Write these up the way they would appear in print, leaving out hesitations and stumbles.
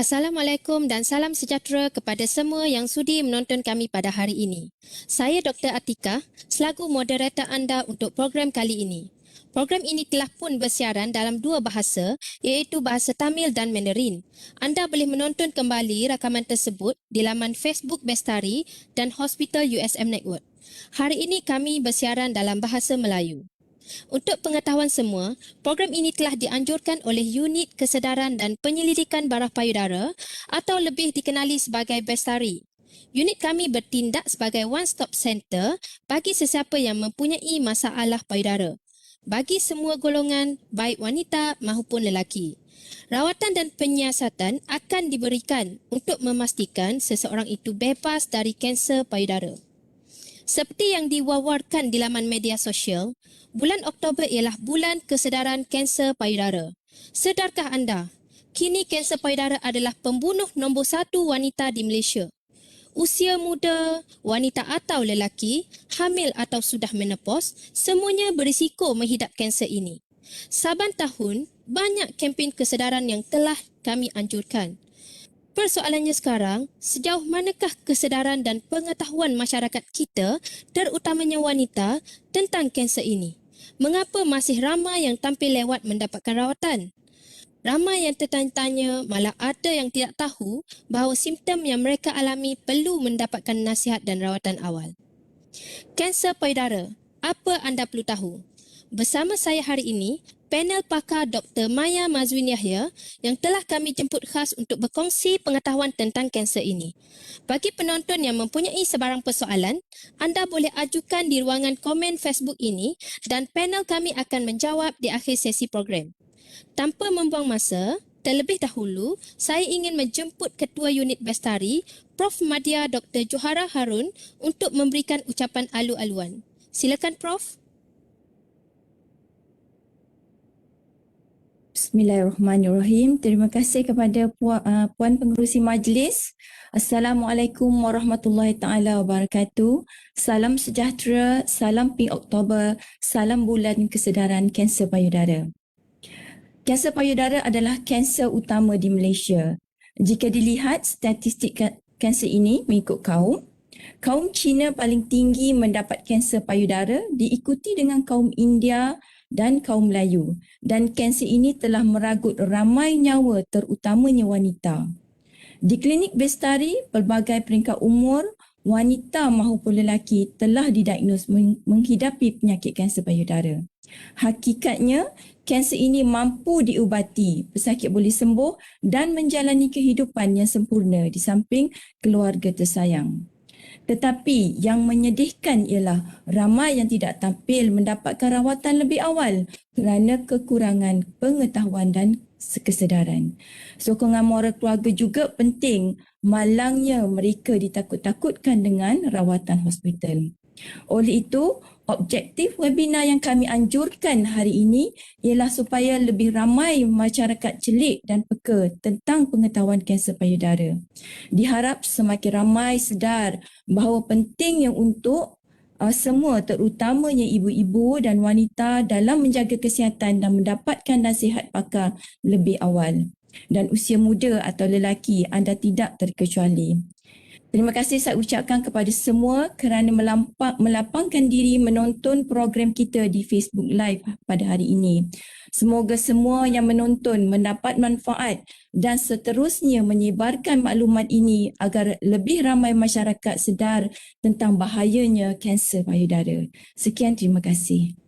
Assalamualaikum dan salam sejahtera kepada semua yang sudi menonton kami pada hari ini. Saya Dr. Atika, selaku moderator anda untuk program kali ini. Program ini telah pun bersiaran dalam dua bahasa, iaitu bahasa Tamil dan Mandarin. Anda boleh menonton kembali rakaman tersebut di laman Facebook Bestari dan Hospital USM Network. Hari ini kami bersiaran dalam bahasa Melayu. Untuk pengetahuan semua, program ini telah dianjurkan oleh Unit Kesedaran dan Penyelidikan Barang Payudara atau lebih dikenali sebagai Bestari. Unit kami bertindak sebagai one-stop center bagi sesiapa yang mempunyai masalah payudara, bagi semua golongan, baik wanita maupun lelaki. Rawatan dan penyiasatan akan diberikan untuk memastikan seseorang itu bebas dari kanser payudara. Seperti yang diwawarkan di laman media sosial, bulan Oktober ialah bulan kesedaran kanser payudara. Sedarkah anda, kini kanser payudara adalah pembunuh nombor 1 wanita di Malaysia. Usia muda, wanita atau lelaki, hamil atau sudah menopause, semuanya berisiko menghidap kanser ini. Saban tahun, banyak kempen kesedaran yang telah kami anjurkan. Persoalannya sekarang, sejauh manakah kesedaran dan pengetahuan masyarakat kita, terutamanya wanita, tentang kanser ini? Mengapa masih ramai yang tampil lewat mendapatkan rawatan? Ramai yang tertanya-tanya, malah ada yang tidak tahu bahawa simptom yang mereka alami perlu mendapatkan nasihat dan rawatan awal. Kanser payudara, apa anda perlu tahu? Bersama saya hari ini, panel pakar Dr. Maya Mazwin Yahya yang telah kami jemput khas untuk berkongsi pengetahuan tentang kanser ini. Bagi penonton yang mempunyai sebarang persoalan, anda boleh ajukan di ruangan komen Facebook ini dan panel kami akan menjawab di akhir sesi program. Tanpa membuang masa, terlebih dahulu, saya ingin menjemput Ketua Unit Bestari, Prof. Madya Dr. Johara Harun untuk memberikan ucapan alu-aluan. Silakan Prof. Bismillahirrahmanirrahim. Terima kasih kepada Puan Pengerusi Majlis. Assalamualaikum warahmatullahi taala wabarakatuh. Salam sejahtera, salam Pink Oktober, salam bulan kesedaran kanser payudara. Kanser payudara adalah kanser utama di Malaysia. Jika dilihat statistik kanser ini mengikut kaum Cina paling tinggi mendapat kanser payudara, diikuti dengan kaum India dan kaum Melayu, dan kanser ini telah meragut ramai nyawa terutamanya wanita. Di klinik Bestari, pelbagai peringkat umur, wanita maupun lelaki telah didiagnos menghidapi penyakit kanser payudara. Hakikatnya, kanser ini mampu diubati, pesakit boleh sembuh dan menjalani kehidupan yang sempurna di samping keluarga tersayang. Tetapi yang menyedihkan ialah ramai yang tidak tampil mendapatkan rawatan lebih awal kerana kekurangan pengetahuan dan kesedaran. Sokongan moral keluarga juga penting, malangnya mereka ditakut-takutkan dengan rawatan hospital. Oleh itu, objektif webinar yang kami anjurkan hari ini ialah supaya lebih ramai masyarakat celik dan peka tentang pengetahuan kanser payudara. Diharap semakin ramai sedar bahawa pentingnya untuk semua terutamanya ibu-ibu dan wanita dalam menjaga kesihatan dan mendapatkan nasihat pakar lebih awal. Dan usia muda atau lelaki anda tidak terkecuali. Terima kasih saya ucapkan kepada semua kerana melapangkan diri menonton program kita di Facebook Live pada hari ini. Semoga semua yang menonton mendapat manfaat dan seterusnya menyebarkan maklumat ini agar lebih ramai masyarakat sedar tentang bahayanya kanser payudara. Sekian, terima kasih.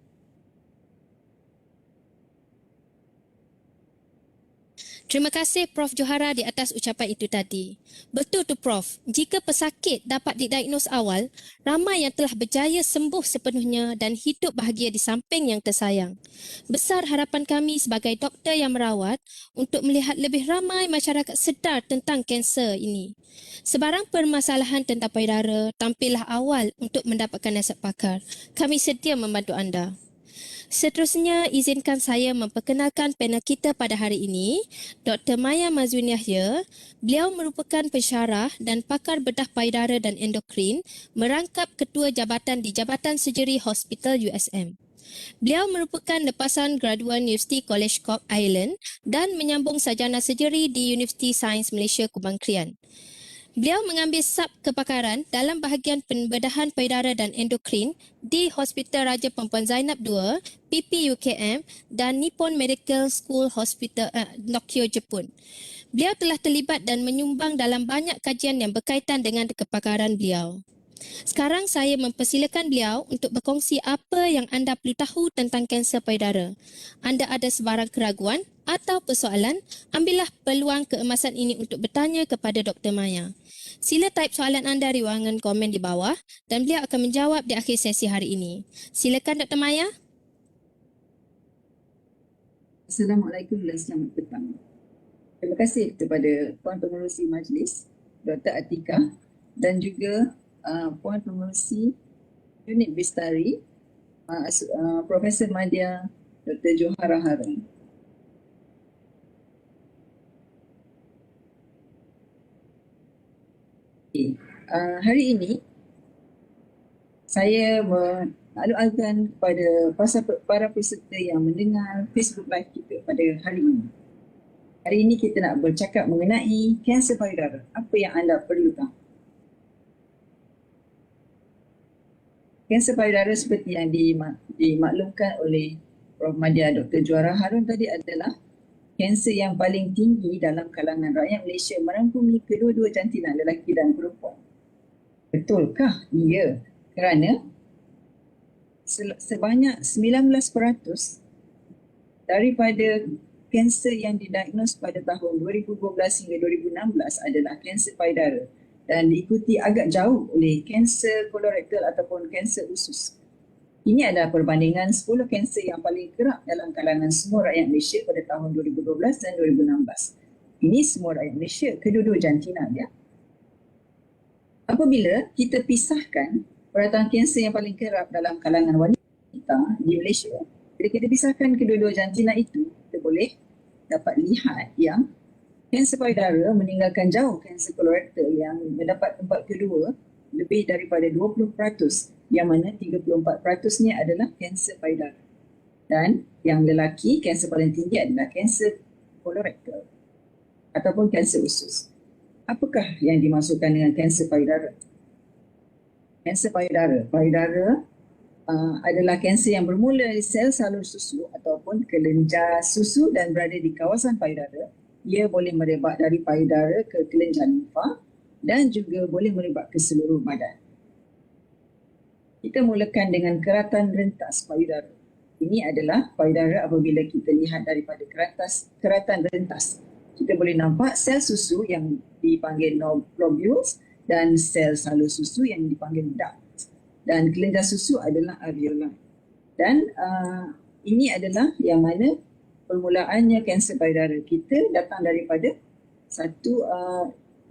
Terima kasih Prof. Johara di atas ucapan itu tadi. Betul tu Prof, jika pesakit dapat didiagnos awal, ramai yang telah berjaya sembuh sepenuhnya dan hidup bahagia di samping yang tersayang. Besar harapan kami sebagai doktor yang merawat untuk melihat lebih ramai masyarakat sedar tentang kanser ini. Sebarang permasalahan tentang payudara, tampillah awal untuk mendapatkan nasihat pakar. Kami sedia membantu anda. Seterusnya, izinkan saya memperkenalkan panel kita pada hari ini, Dr. Maya Mazwin Yahya. Beliau merupakan pensyarah dan pakar bedah payudara dan endokrin, merangkap Ketua Jabatan di Jabatan Surgery Hospital USM. Beliau merupakan lepasan graduan Universiti College Cork Ireland dan menyambung sarjana sejeri di Universiti Sains Malaysia Kubang Krian. Beliau mengambil sub kepakaran dalam bahagian pembedahan payudara dan endokrin di Hospital Raja Perempuan Zainab II, PPUKM dan Nippon Medical School Hospital Tokyo, Jepun. Beliau telah terlibat dan menyumbang dalam banyak kajian yang berkaitan dengan kepakaran beliau. Sekarang saya mempersilakan beliau untuk berkongsi apa yang anda perlu tahu tentang kanser payudara. Anda ada sebarang keraguan atau persoalan, ambillah peluang keemasan ini untuk bertanya kepada Dr. Maya. Sila type soalan anda di ruangan komen di bawah dan beliau akan menjawab di akhir sesi hari ini. Silakan Dr. Maya. Assalamualaikum dan selamat petang. Terima kasih kepada Puan Pengerusi Majlis, Dr. Atika dan juga Puan Pengerusi Unit Bestari, Profesor Madya Dr. Johara Harun. Okay. Hari ini saya maklumkan kepada para peserta yang mendengar Facebook Live kita pada hari ini. Hari ini kita nak bercakap mengenai kanser payudara. Apa yang anda perlu tahu? Kanser payudara seperti yang dimaklumkan oleh Prof. Madya Dr. Johara Harun tadi adalah kanser yang paling tinggi dalam kalangan rakyat Malaysia, merangkumi kedua-dua jantina lelaki dan perempuan. Betulkah? Ya, kerana sebanyak 19% daripada kanser yang didiagnos pada tahun 2012 hingga 2016 adalah kanser payudara dan diikuti agak jauh oleh kanser kolorektal ataupun kanser usus. Ini adalah perbandingan 10 kanser yang paling kerap dalam kalangan semua rakyat Malaysia pada tahun 2012 dan 2016. Ini semua rakyat Malaysia, kedua-dua jantina ya. Apabila kita pisahkan peratang kanser yang paling kerap dalam kalangan wanita di Malaysia, bila kita pisahkan kedua-dua jantina itu, kita boleh dapat lihat yang kanser payudara meninggalkan jauh kanser kolorektal yang mendapat tempat kedua lebih daripada 20%, yang mana 34%-nya adalah kanser payudara. Dan yang lelaki, kanser paling tinggi adalah kanser kolorektal ataupun kanser usus. Apakah yang dimaksudkan dengan kanser payudara? Kanser payudara adalah kanser yang bermula dari sel salur susu ataupun kelenjar susu dan berada di kawasan payudara. Ia boleh merebak dari payudara ke kelenjar limfa dan juga boleh merebak ke seluruh badan. Kita mulakan dengan keratan rentas payudara. Ini adalah payudara apabila kita lihat daripada keratan rentas. Kita boleh nampak sel susu yang dipanggil globules dan sel salur susu yang dipanggil duct. Dan kelenjar susu adalah areola. Dan ini adalah yang mana permulaannya kanser payudara kita datang daripada satu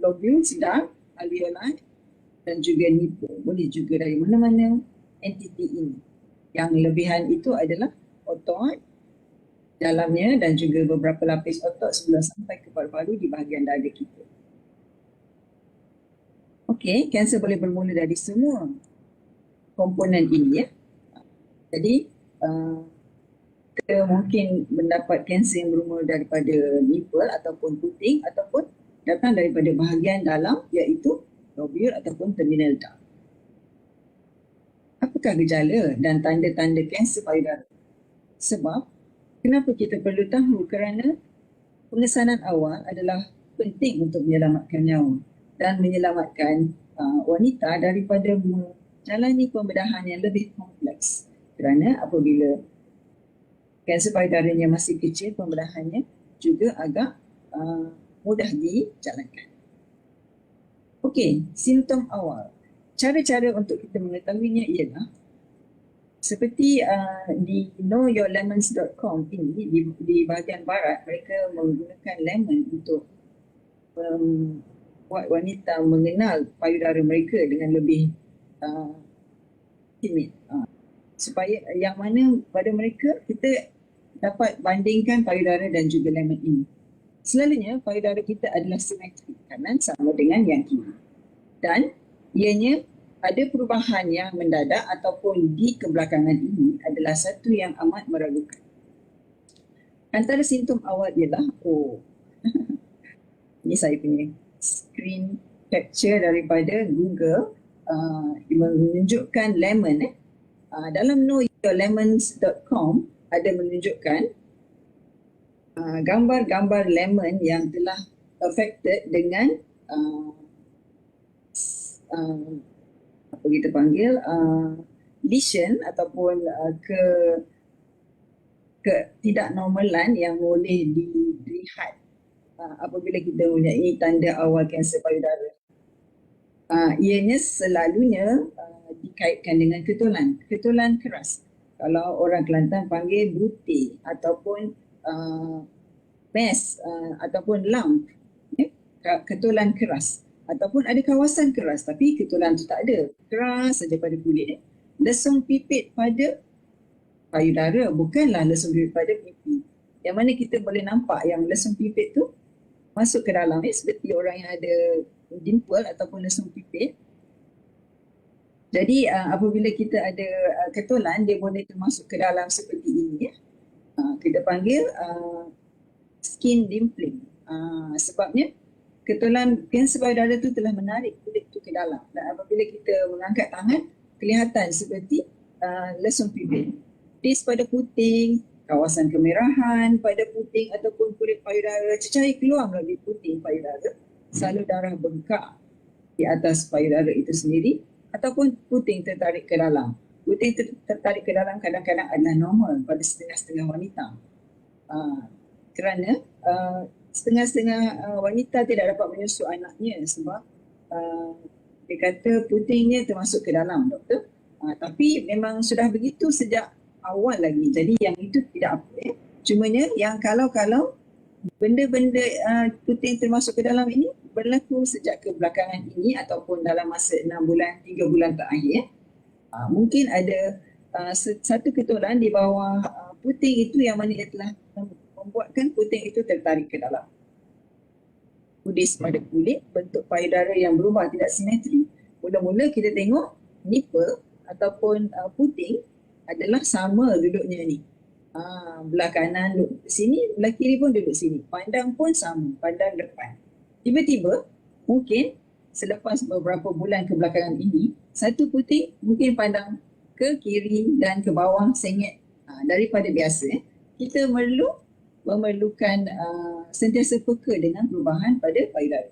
globules, duct, alveoli dan juga nipple. Boleh juga dari mana-mana entiti ini. Yang lebihan itu adalah otot dalamnya dan juga beberapa lapis otot sebelum sampai ke paru-paru di bahagian dada kita. Okey, kanser boleh bermula dari semua komponen ini ya. Jadi kita mungkin mendapat kanser yang bermula daripada nipple ataupun puting ataupun datang daripada bahagian dalam iaitu lobule ataupun terminal duct. Apakah gejala dan tanda-tanda kanser payudara? Sebab kenapa kita perlu tahu? Kerana pengesanan awal adalah penting untuk menyelamatkan nyawa dan menyelamatkan wanita daripada menjalani pembedahan yang lebih kompleks. Kerana apabila kanser payudaranya masih kecil, pembedahannya juga agak mudah dijalankan. Okey, simptom awal. Cara-cara untuk kita mengetahuinya ialah seperti di knowyourlemons.com ini, di bahagian barat mereka menggunakan lemon untuk buat wanita mengenal payudara mereka dengan lebih intimate. Supaya yang mana pada mereka kita dapat bandingkan payudara dan juga lemon ini. Selalunya payudara kita adalah simetrik, kanan sama dengan yang kiri. Dan ianya ada perubahan yang mendadak ataupun di kebelakangan ini adalah satu yang amat meragukan. Antara simptom awal ialah, ini saya punya screen capture daripada Google, menunjukkan lemon. Dalam knowyourlemons.com ada menunjukkan gambar-gambar lemon yang telah affected dengan apa kita panggil lesion ataupun tidak normalan yang boleh dilihat apabila kita mempunyai tanda awal kanser payudara. Ianya selalunya dikaitkan dengan ketulan keras. Kalau orang Kelantan panggil butir ataupun mass ataupun lump, ketulan keras. Ataupun ada kawasan keras tapi ketulan tu tak ada, keras saja pada kulit. Lesung pipit pada payudara, bukanlah lesung pipit pada pipi. Yang mana kita boleh nampak yang lesung pipit tu masuk ke dalam, seperti orang yang ada dimple ataupun lesung pipit. Jadi apabila kita ada ketulan, dia boleh termasuk ke dalam seperti ini. Kita panggil skin dimpling. Sebabnya ketulan kanser payudara tu telah menarik kulit tu ke dalam. Dan apabila kita mengangkat tangan, kelihatan seperti lesung pipit. Dis pada puting, kawasan kemerahan pada puting ataupun kulit payudara, cecair keluar melalui puting payudara, selalu darah bengkak di atas payudara itu sendiri, ataupun puting tertarik ke dalam. Puting tertarik ke dalam kadang-kadang adalah normal pada setengah-setengah wanita. Kerana setengah-setengah wanita tidak dapat menyusu anaknya sebab dia kata putingnya termasuk ke dalam, doktor. Tapi memang sudah begitu sejak awal lagi. Jadi yang itu tidak apa. Cumanya yang kalau benda-benda puting termasuk ke dalam ini berlaku sejak kebelakangan ini ataupun dalam masa 6 bulan, 3 bulan terakhir. Mungkin ada satu ketulan di bawah puting itu yang mana ia telah membuatkan puting itu tertarik ke dalam. Kudis pada kulit, bentuk payudara yang berubah tidak simetri. Mula-mula kita tengok nipple ataupun puting adalah sama duduknya ni. Belah kanan duduk sini, belah kiri pun duduk sini. Pandang pun sama, pandang depan. Tiba-tiba, mungkin selepas beberapa bulan kebelakangan ini, satu puting mungkin pandang ke kiri dan ke bawah sengit daripada biasa. Kita memerlukan sentiasa peka dengan perubahan pada payudara.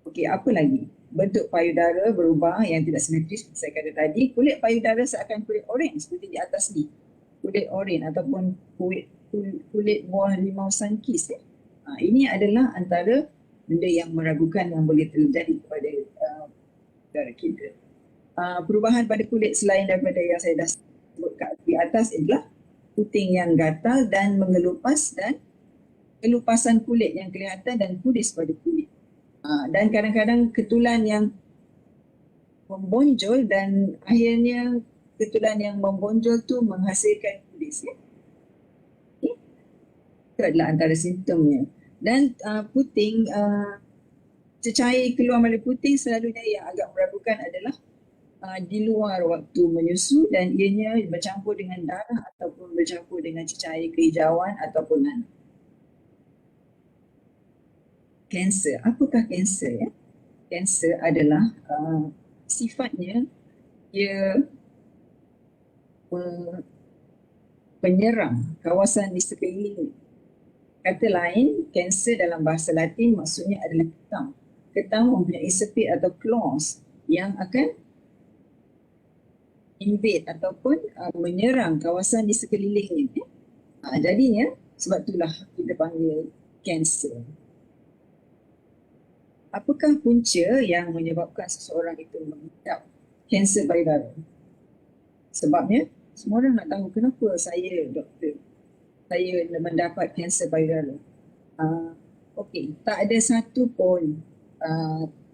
Okey, apa lagi? Bentuk payudara berubah yang tidak simetris. Saya kata tadi, kulit payudara seakan kulit oren seperti di atas ni. Kulit oren ataupun kulit buah limau sankis. Ini adalah antara benda yang meragukan yang boleh terjadi kepada payudara kita. Perubahan pada kulit selain daripada yang saya dah sebut di atas adalah puting yang gatal dan mengelupas dan kelupasan kulit yang kelihatan dan kudis pada kulit. Dan kadang-kadang ketulan yang membonjol dan akhirnya ketulan yang membonjol tu menghasilkan kudis. Itu adalah antara simptomnya. Dan puting, cecair keluar melalui puting selalunya yang agak meragukan adalah di luar waktu menyusu dan ianya bercampur dengan darah ataupun bercampur dengan cecair kehijauan ataupun nanah. Kanser. Apakah kanser? Kanser adalah sifatnya ia menyerang kawasan di sekeliling. Kata lain, kanser dalam bahasa Latin maksudnya adalah ketam. Ketam mempunyai sepit atau claws yang akan invade ataupun menyerang kawasan di sekelilingnya. Jadinya, sebab itulah kita panggil kanser. Apakah punca yang menyebabkan seseorang itu mengidap kanser payudara? Sebabnya, semua orang nak tahu kenapa saya, doktor, saya mendapat kanser payudara. Okey, tak ada satu pun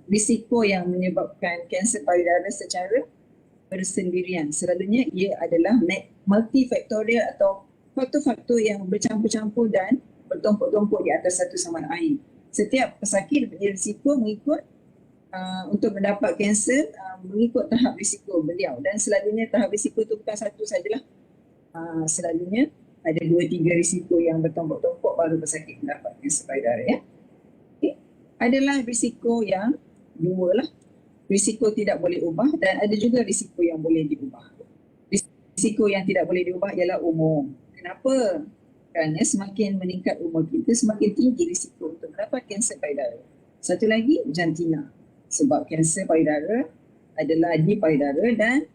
risiko yang menyebabkan kanser payudara secara bersendirian. Selalunya ia adalah multifaktorial atau faktor-faktor yang bercampur-campur dan bertumpuk-tumpuk di atas satu sama lain. Setiap pesakit mempunyai risiko mengikut untuk mendapat kanser mengikut tahap risiko beliau, dan selalunya tahap risiko itu bukan satu sajalah. Selalunya ada 2-3 risiko yang bertumpuk-tumpuk baru pesakit mendapat kanser payudara, ya. Okay. Adalah risiko yang dua lah. Risiko tidak boleh ubah dan ada juga risiko yang boleh diubah. Risiko yang tidak boleh diubah ialah umur. Kenapa? Kerana semakin meningkat umur kita, semakin tinggi risiko untuk mendapat kanser payudara. Satu lagi, jantina. Sebab kanser payudara adalah di payudara dan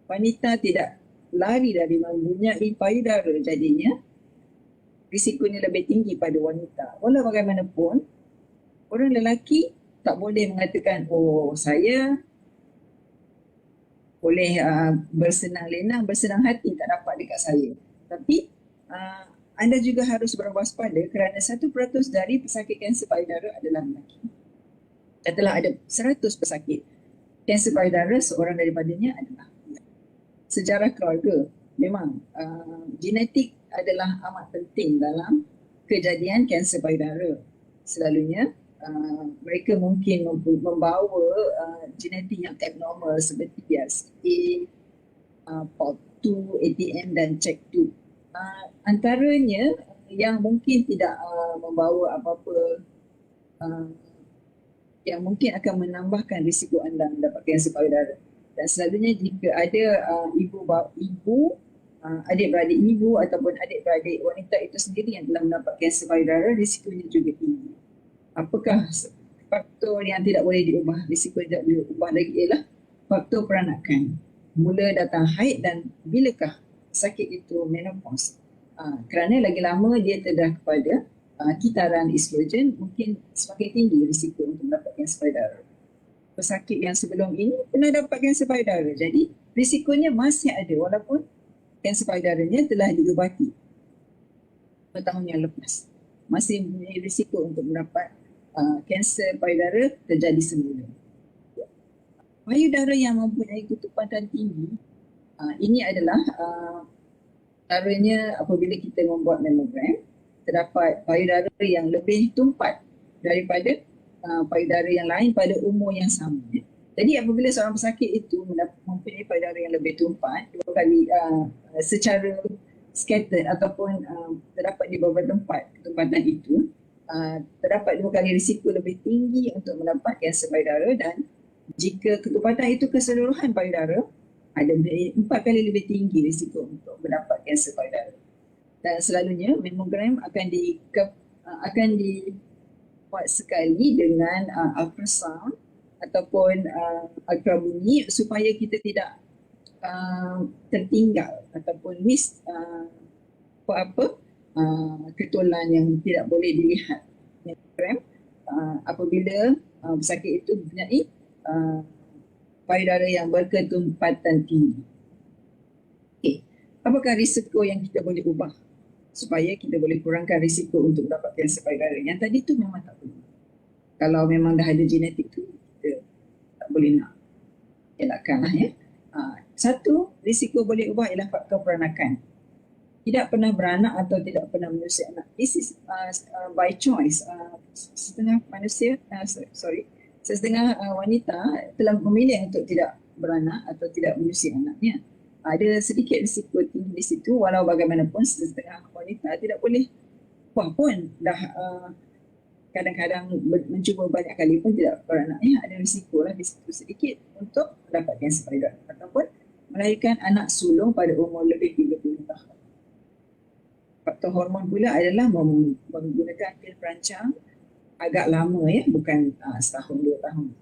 wanita tidak lari dari mempunyai payudara, jadinya risikonya lebih tinggi pada wanita. Walau bagaimanapun, orang lelaki tak boleh mengatakan, oh saya boleh bersenang lenang, bersenang hati tak dapat dekat saya. Tapi anda juga harus berwaspada kerana 1% dari pesakit kanser payudara adalah lelaki. Katalah ada 100 pesakit kanser payudara, seorang daripadanya adalah lelaki. Sejarah keluarga, memang genetik adalah amat penting dalam kejadian kanser payudara. Selalunya mereka mungkin membawa genetik yang abnormal seperti PRCA, POP2, ATM dan CHEK2. Antaranya yang mungkin tidak membawa apa-apa yang mungkin akan menambahkan risiko anda mendapat kanser payudara. Dan selalunya jika ada adik-beradik ibu ataupun adik-beradik wanita itu sendiri yang telah mendapat kanser payudara, risikonya juga tinggi. Apakah faktor yang tidak boleh diubah, risiko yang tidak boleh diubah lagi ialah faktor peranakan. Mula datang haid dan bilakah sakit itu menopause. Kerana lagi lama dia terdah kepada kitaran estrogen, mungkin semakin tinggi risiko untuk mendapat kanser payudara. Pesakit yang sebelum ini pernah dapat kanser payudara, jadi risikonya masih ada walaupun kanser payudaranya telah diubati tahun yang lepas. Masih mempunyai risiko untuk mendapat kanser payudara terjadi semula. Payudara yang mempunyai ketumpatan tinggi, ini adalah caranya apabila kita membuat mammogram, terdapat payudara yang lebih tumpat daripada payudara yang lain pada umur yang sama. Jadi apabila seorang pesakit itu mempunyai payudara yang lebih tumpat, dua kali secara scattered ataupun terdapat di beberapa tempat ketumpatan itu, terdapat 2 kali risiko lebih tinggi untuk mendapat kanser payudara, dan jika ketumpatan itu keseluruhan payudara, ada 4 kali lebih tinggi risiko untuk mendapat kanser payudara. Dan selalunya mammogram akan dibuat sekali dengan ultrasound ataupun ultrabunyi supaya kita tidak tertinggal ataupun miss ketulan yang tidak boleh dilihat. Apabila pesakit itu mempunyai payudara yang berketumpatan tinggi. Okay. Apakah risiko yang kita boleh ubah supaya kita boleh kurangkan risiko untuk mendapat kanser payudara? Yang tadi tu memang tak perlu. Kalau memang dah ada genetik tu, kita tak boleh nak elakkan lah, ya. Satu, risiko boleh ubah ialah faktor peranakan. Tidak pernah beranak atau tidak pernah menyusui anak. This is by choice. Setengah wanita telah memilih untuk tidak beranak atau tidak menyusui anaknya. Ada sedikit risiko tinggi di situ, walau bagaimanapun setengah wanita tidak boleh buat pun dah kadang-kadang mencuba banyak kali pun tidak beranak. Ada risiko lah di situ sedikit untuk mendapat kanser payudara ataupun melahirkan anak sulung pada umur lebih 30 tahun. Faktor hormon pula adalah menggunakan pil perancang agak lama, ya, bukan setahun 2 tahun,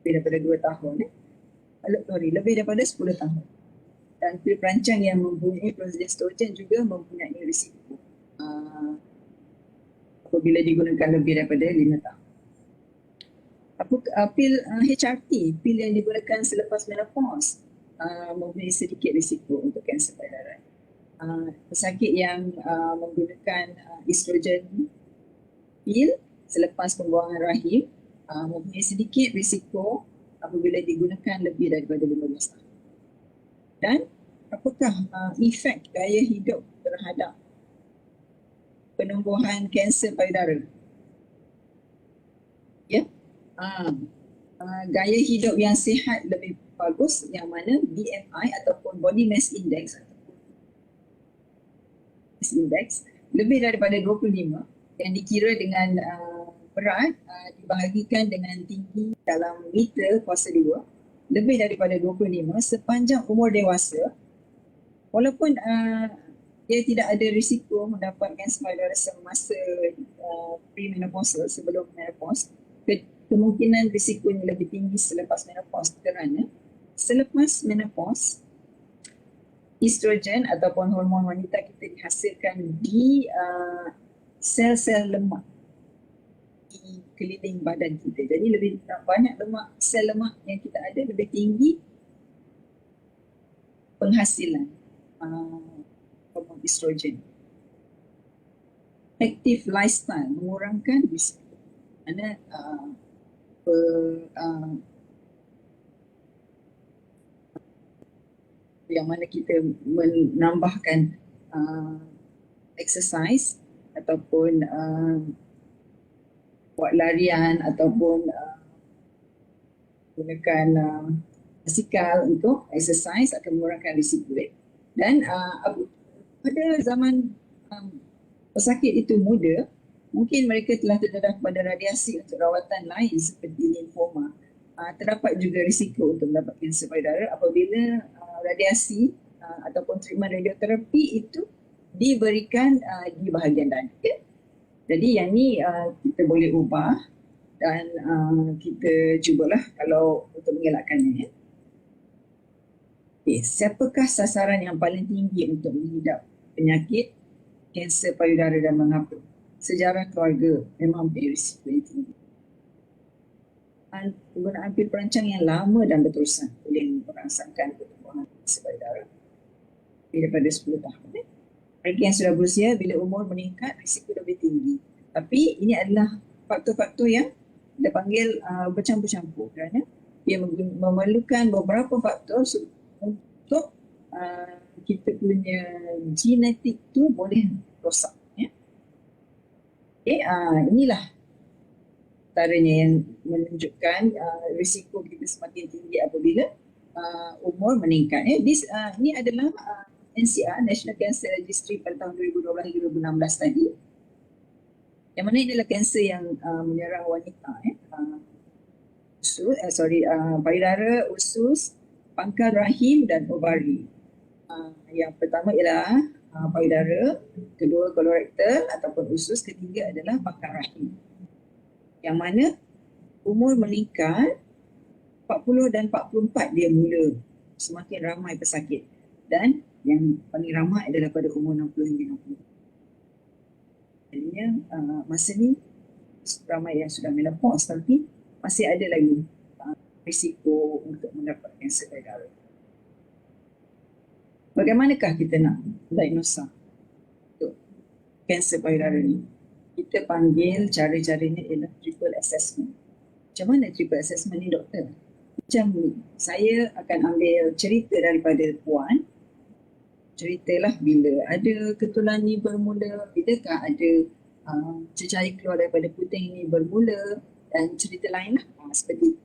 lebih daripada 2 tahun, lebih daripada 10 tahun. Dan pil perancang yang mempunyai progestogen juga mempunyai risiko apabila digunakan lebih daripada 5 tahun. Pil HRT, pil yang digunakan selepas menopause, mempunyai sedikit risiko untuk kanser payudara. Pesakit yang menggunakan estrogen pil selepas pembuangan rahim mempunyai sedikit risiko apabila digunakan lebih daripada 15 tahun. Dan apakah efek gaya hidup terhadap penumbuhan kanser payudara? Ya, Ah, gaya hidup yang sihat lebih bagus, yang mana BMI ataupun Body Mass Index lebih daripada 25 yang dikira dengan berat dibahagikan dengan tinggi dalam meter kuasa 2 lebih daripada 25 sepanjang umur dewasa, walaupun dia tidak ada risiko mendapatkan spider semasa premenopausal, sebelum menopause, kemungkinan risikonya lebih tinggi selepas menopause kerana selepas menopause estrogen ataupun hormon wanita kita dihasilkan di sel-sel lemak di keliling badan kita. Jadi lebih banyak lemak, sel lemak yang kita ada, lebih tinggi penghasilan hormon estrogen. Active lifestyle mengurangkan risiko. Kerana yang mana kita menambahkan exercise ataupun buat larian ataupun gunakan basikal untuk exercise akan mengurangkan risiko. Dan pada zaman pesakit itu muda, mungkin mereka telah terdedah kepada radiasi untuk rawatan lain seperti limfoma. Terdapat juga risiko untuk mendapat kanser payudara apabila radiasi ataupun treatment radioterapi itu diberikan di bahagian dada. Jadi yang ni kita boleh ubah dan kita cubalah kalau untuk mengelakkannya. Okay, siapakah sasaran yang paling tinggi untuk mengidap penyakit kanser payudara dan mengapa? Sejarah keluarga memang berisiko yang tinggi. Penggunaan pil perancang yang lama dan berterusan boleh merangsangkan pertumbuhan kanser payudara daripada 10 tahun. Mereka yang sudah berusia, bila umur meningkat, risiko lebih tinggi. Tapi ini adalah faktor-faktor yang kita panggil bercampur-campur kerana ia memerlukan beberapa faktor untuk kita punya genetik tu boleh rosak. Ya? Okay, inilah antaranya yang menunjukkan risiko kita semakin tinggi apabila umur meningkat. Ini adalah NCR, National Cancer Registry pada tahun 2012-2016 tadi. Yang mana ini adalah kanser yang menyerang wanita. Payudara, usus, pangkal rahim dan ovari. Yang pertama ialah payudara, kedua kolorektal ataupun usus, ketiga adalah pangkal rahim. Yang mana umur meningkat 40 dan 44 dia mula semakin ramai pesakit. Dan yang paling ramai adalah pada umur 60 hingga 60. Jadinya masa ni ramai yang sudah menopause tapi masih ada lagi risiko untuk mendapat kanser payudara. Bagaimanakah kita nak diagnosa untuk kanser payudara ni? Kita panggil cara-caranya ialah triple assessment. Macam mana triple assessment ni, doktor? Macam ni, saya akan ambil cerita daripada puan. Ceritalah bila ada ketulan ni bermula, bilakah ada cecair keluar daripada puting ni bermula, dan cerita lain lah. Seperti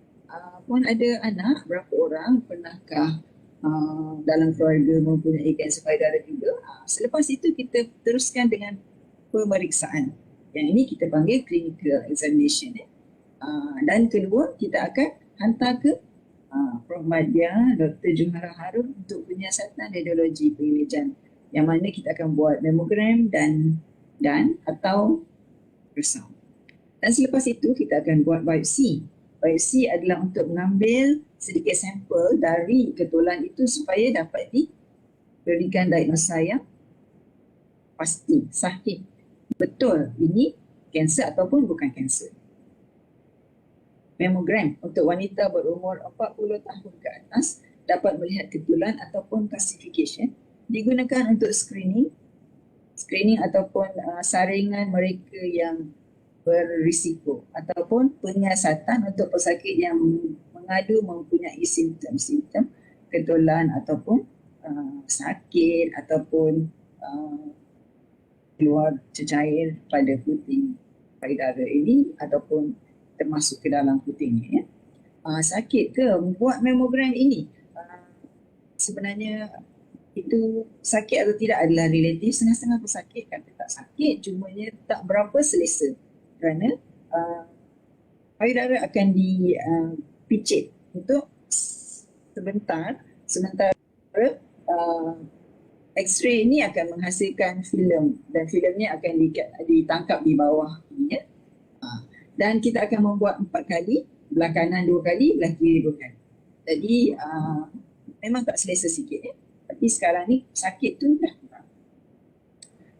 puan ada anak, berapa orang, pernahkah dalam keluarga mempunyai kanser payudara juga. Selepas itu kita teruskan dengan pemeriksaan. Yang ini kita panggil clinical examination. Dan kedua, kita akan hantar ke Prof. Madia, Dr. Johara Harun untuk penyiasatan radiologi pengimejan, yang mana kita akan buat mammogram dan atau ultrasound. Dan selepas itu kita akan buat biopsi. Biopsi adalah untuk mengambil sedikit sampel dari ketulan itu supaya dapat diberikan diagnosa yang pasti, sahih. Betul ini kanser ataupun bukan kanser. Mammogram untuk wanita berumur 40 tahun ke atas dapat melihat ketulan ataupun calcification, digunakan untuk screening ataupun saringan mereka yang berisiko ataupun penyiasatan untuk pesakit yang mengadu mempunyai simptom-simptom ketulan ataupun sakit ataupun keluar cecair pada puting payudara ini ataupun termasuk ke dalam putingnya. Sakit ke buat mamogram ini? Sebenarnya itu sakit atau tidak adalah relatif. Setengah-setengah pun sakit, kata tak sakit, cumanya tak berapa selesa kerana payudara akan dipicit untuk sementara X-ray ini akan menghasilkan filem dan filemnya akan ditangkap di bawah ini, ya. Dan kita akan membuat 4 kali, belah kanan 2 kali, belah kiri 2 kali. Jadi memang tak selesa sikit, ya. Tapi sekarang ni sakit tu dah kurang.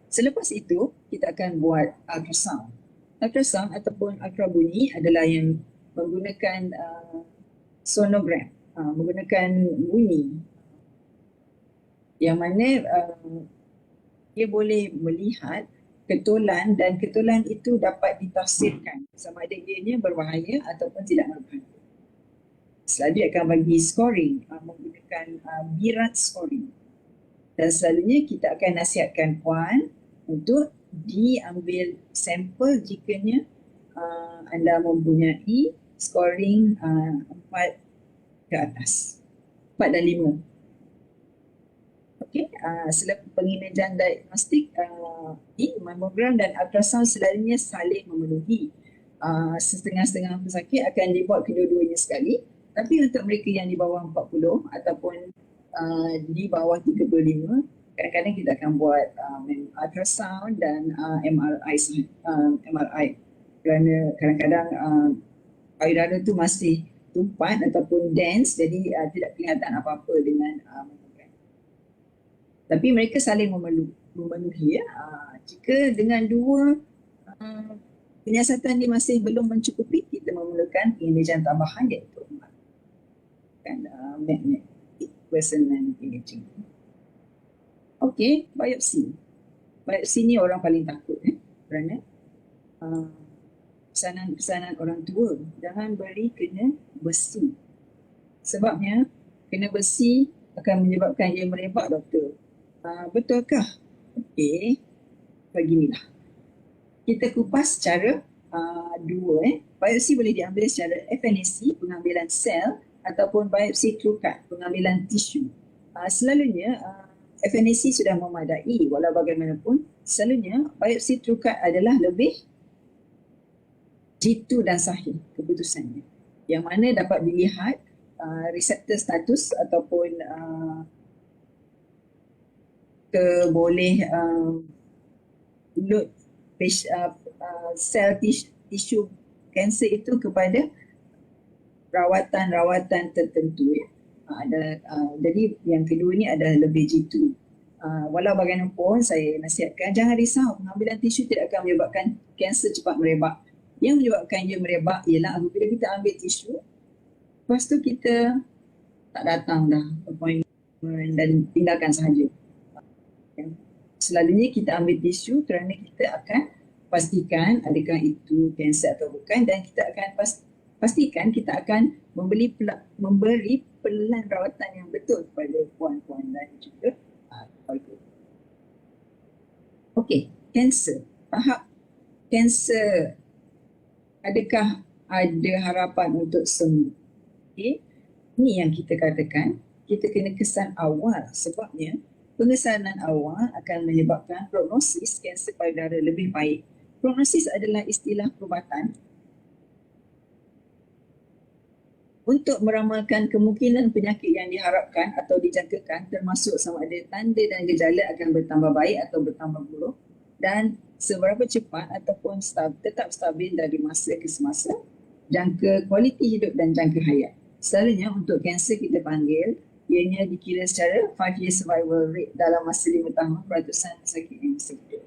Selepas itu kita akan buat ultrasound. Ultrasound ataupun ultrabunyi adalah yang menggunakan sonogram, menggunakan bunyi yang mana dia boleh melihat ketulan dan ketulan itu dapat ditafsirkan sama ada ianya berbahaya ataupun tidak berbahaya. Selalu akan bagi scoring menggunakan birat scoring. Dan selalunya kita akan nasihatkan puan untuk diambil sampel jikanya anda mempunyai scoring 4 ke atas, 4 dan 5. Okey, selepas pengimejan diagnostik, mamogram dan ultrasound selalunya saling memenuhi. Setengah-setengah pesakit akan dibuat kedua-duanya sekali. Tapi untuk mereka yang di bawah 40 ataupun di bawah 35, kadang-kadang kita akan buat ultrasound dan MRI kerana kadang-kadang payudara tu masih tumpat ataupun dense, jadi tidak kelihatan apa-apa dengan mamogram. Tapi mereka saling memenuhi, ya. Jika dengan dua penyiasatan ini masih belum mencukupi, kita memerlukan pengimejan tambahan iaitu magnetic resonance imaging. Okey, biopsi. Biopsi ni orang paling takut, kerana pesanan orang tua, jangan beri kena besi. Sebabnya kena besi akan menyebabkan ia merebak, doktor. Betulkah? Okey, beginilah. Kita kupas secara dua. Biopsi boleh diambil secara FNAC, pengambilan sel, ataupun biopsi true cut, pengambilan tisu. Selalunya FNAC sudah memadai, walau bagaimanapun selalunya biopsi true cut adalah lebih jitu dan sahih keputusannya, yang mana dapat dilihat reseptor status ataupun boleh load sel tisu kanser itu kepada rawatan-rawatan tertentu, ya. Jadi yang kedua ni adalah lebih jitu. Walau bagaimanapun saya nasihatkan jangan risau, pengambilan tisu tidak akan menyebabkan kanser cepat merebak. Yang menyebabkan ia merebak ialah apabila kita ambil tisu, lepas tu kita tak datang dah appointment dan tinggalkan sahaja. Selalunya kita ambil tisu kerana kita akan pastikan adakah itu kanser atau bukan, dan kita akan pastikan kita akan memberi pelan rawatan yang betul kepada puan-puan dan juga keluarga. Okey, kanser. Tahap kanser, adakah ada harapan untuk sembuh? Okey, ini yang kita katakan, kita kena kesan awal, sebabnya pengesanan awal akan menyebabkan prognosis kanser payudara lebih baik. Prognosis adalah istilah perubatan untuk meramalkan kemungkinan penyakit yang diharapkan atau dijangkakan, termasuk sama ada tanda dan gejala akan bertambah baik atau bertambah buruk, dan seberapa cepat ataupun tetap stabil dari masa ke semasa, jangka kualiti hidup dan jangka hayat. Selalunya untuk kanser kita panggil, ianya dikira secara 5-year survival rate dalam masa 5 tahun peratusan pesakit yang masih hidup.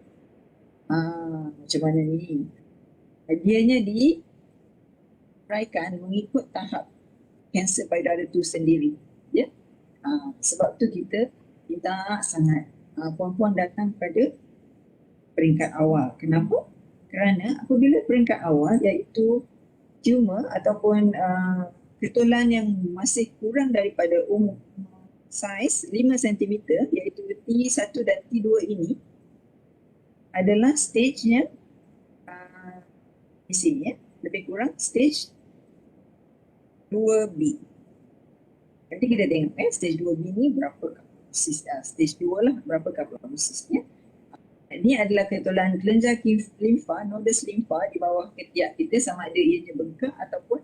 Macam mana ni? Dianya diraikan mengikut tahap kanser payudara itu sendiri, ya. Sebab tu kita minta sangat puan-puan datang pada peringkat awal. Kenapa? Kerana apabila peringkat awal iaitu tumor ataupun ketulan yang masih kurang daripada umum saiz 5 cm, iaitu T1 dan T2 ini adalah stage-nya di sini, ya. lebih kurang stage 2B. Nanti kita tengok stage 2B ni berapa kapasitas, stage 2 lah berapa kapasitasnya. Ini adalah ketulan kelenjar limfa, nodus limfa di bawah ketiak kita, sama ada ianya bengkak ataupun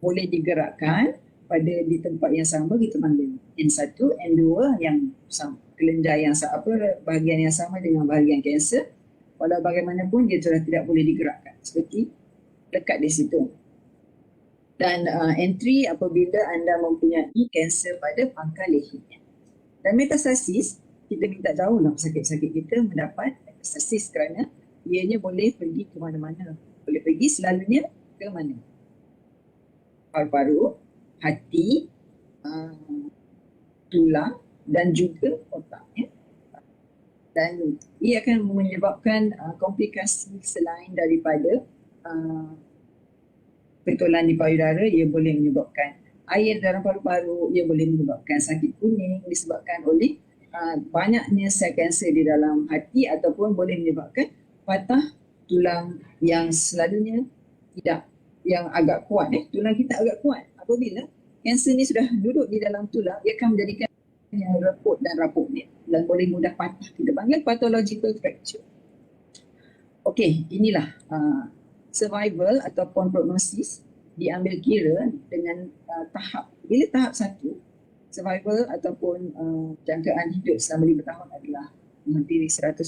boleh digerakkan pada di tempat yang sama, kita panggil N1, N2 yang sama, kelenjar yang bahagian yang sama dengan bahagian kanser. Walau bagaimanapun dia sudah tidak boleh digerakkan, seperti dekat di situ. Dan entry apabila anda mempunyai kanser pada pangkal lehernya. Dan metastasis, kita minta jauhlah pesakit-pesakit kita mendapat metastasis kerana ianya boleh pergi ke mana-mana. Boleh pergi selalunya ke mana? Paru-paru, hati, tulang dan juga otak. Dan ia akan menyebabkan komplikasi selain daripada ketulan di payudara. Ia boleh menyebabkan air dalam paru-paru, ia boleh menyebabkan sakit kuning disebabkan oleh banyaknya sel kanser di dalam hati, ataupun boleh menyebabkan patah tulang yang selalunya tidak, yang agak kuat. Tulang kita agak kuat. Apabila kanser ni sudah duduk di dalam tulang, ia akan menjadikan yang reput dan rapuh dan boleh mudah patah. Kita panggil pathological fracture. Okey, inilah survival ataupun prognosis diambil kira dengan tahap. Bila tahap 1, survival ataupun jangkaan hidup selama 5 tahun adalah hampir 100%.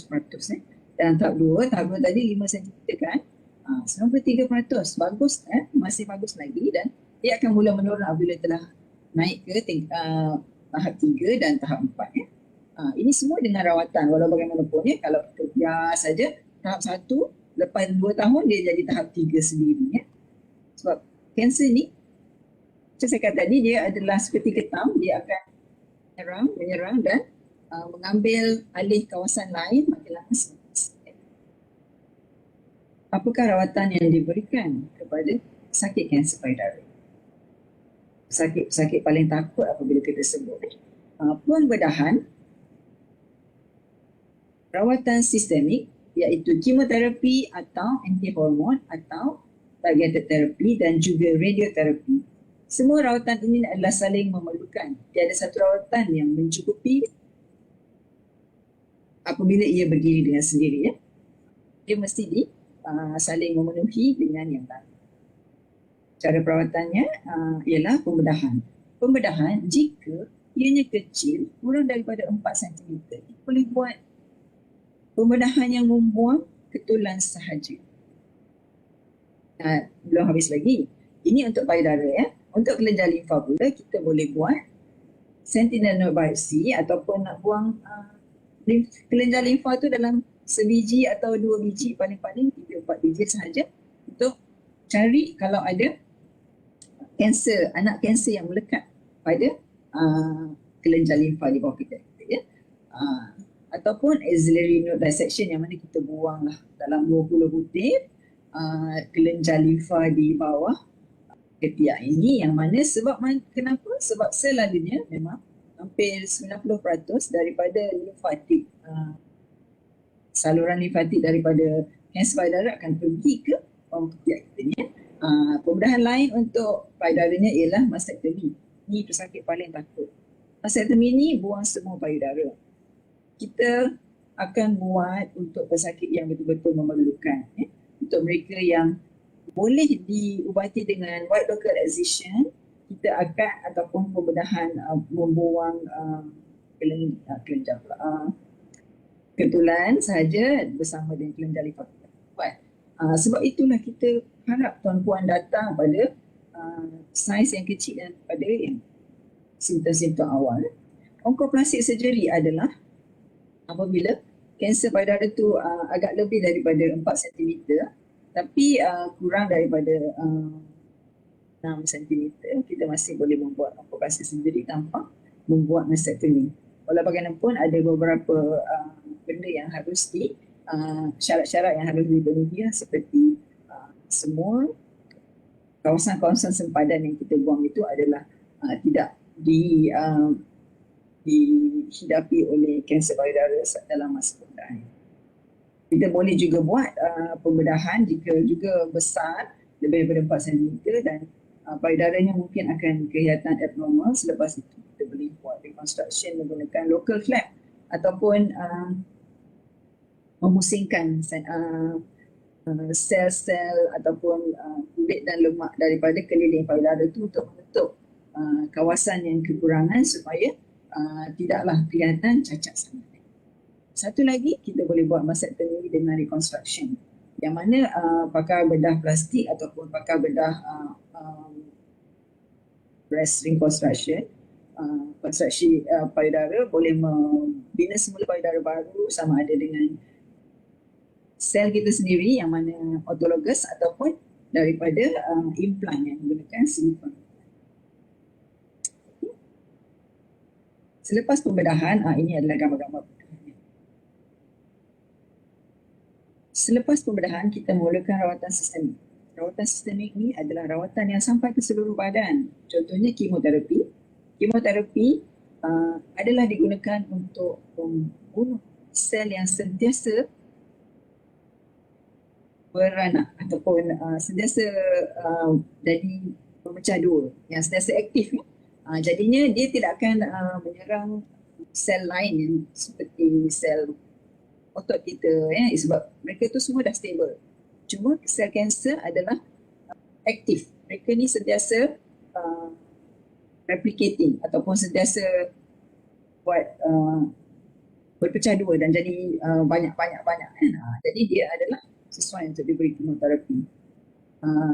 Dan tahap 2 tadi 5 cm kan, 93%. Bagus, masih bagus lagi, dan dia akan mula menurun apabila telah naik ke tahap 3 dan tahap 4. Ini semua dengan rawatan. Walau bagaimanapun kalau kita biar saja tahap 1, lepas 2 tahun dia jadi tahap 3 sendiri. Sebab kanser ni, macam saya kata tadi, dia adalah seperti ketam. Dia akan menyerang dan mengambil alih kawasan lain makin lama semakin. Apakah rawatan yang diberikan kepada sakit kanser payudara? Sakit paling takut apabila kita sebut pembedahan, rawatan sistemik iaitu kemoterapi atau antihormon atau targeted therapy dan juga radioterapi. Semua rawatan ini adalah saling memerlukan. Tiada satu rawatan yang mencukupi apabila ia berdiri dengan sendiri. Dia mesti saling memenuhi dengan yang lain. Cara perawatannya ialah pembedahan. Pembedahan jika ianya kecil, kurang daripada 4 cm, boleh buat pembedahan yang membuang ketulan sahaja. Belum habis lagi. Ini untuk payudara. Untuk kelenjar limfa pula, kita boleh buat sentinel node biopsy ataupun nak buang kelenjar limfa tu dalam sebiji atau 2 biji, paling-paling 3-4 biji sahaja, untuk cari kalau ada kanser, anak kanser yang melekat pada kelenjar limfa di bawah kita. Ataupun axillary node dissection, yang mana kita buanglah dalam 20 butir kelenjar limfa di bawah ketiak ini, yang mana kenapa? Sebab selalunya memang hampir 90% daripada limfatik, saluran limfatik daripada kanser payudara akan pergi ke bawah ketiak kita ni. Pembedahan lain untuk payudaranya ialah mastektomi. Ini pesakit paling takut. Mastektomi ni buang semua payudara. Kita akan buat untuk pesakit yang betul-betul memerlukan. Untuk mereka yang boleh diubati dengan white local excision, kita akan ataupun pembedahan membuang ketulan sahaja bersama dengan kelenjar limfa. Sebab itulah kita harap tuan-puan datang pada saiz yang kecil dan pada yang simptom-simptom awal. Onkoplastik surgery adalah apabila kanser payudara tu agak lebih daripada 4 cm, tapi kurang daripada 6 cm, kita masih boleh membuat operasi sendiri tanpa membuat mastektomi. Walau bagaimanapun ada beberapa benda yang harus syarat-syarat yang harus dipenuhi, seperti semua kawasan-kawasan sempadan yang kita buang itu adalah tidak dihidapi oleh kanser payudara dalam masa pembedahan. Kita boleh juga buat pembedahan jika juga besar lebih daripada 4 cm dan payudaranya mungkin akan kelihatan abnormal. Selepas itu kita boleh buat reconstruction menggunakan local flap ataupun memusingkan sel-sel ataupun kulit dan lemak daripada keliling payudara itu untuk menutup kawasan yang kekurangan supaya tidaklah kelihatan cacat sangat. Satu lagi, kita boleh buat mastectomy dengan reconstruction, yang mana pakai bedah plastik ataupun pakai bedah breast reconstruction, konstruksi payudara boleh membina semula payudara baru sama ada dengan sel kita sendiri yang mana autologous ataupun daripada implant yang menggunakan silikon. Selepas pembedahan, ini adalah gambar-gambar. Selepas pembedahan, kita mulakan rawatan sistemik. Rawatan sistemik ni adalah rawatan yang sampai ke seluruh badan. Contohnya kemoterapi. Kemoterapi adalah digunakan untuk membunuh sel yang sentiasa beranak ataupun sentiasa jadi memecah dua, yang sentiasa aktif. Jadinya dia tidak akan menyerang sel lain yang seperti sel otot kita, sebab mereka tu semua dah stable. Cuma sel kanser adalah aktif. Mereka ni sentiasa replicating ataupun sentiasa buat berpecah dua dan jadi banyak-banyak. Jadi dia adalah sesuai untuk diberi kemoterapi.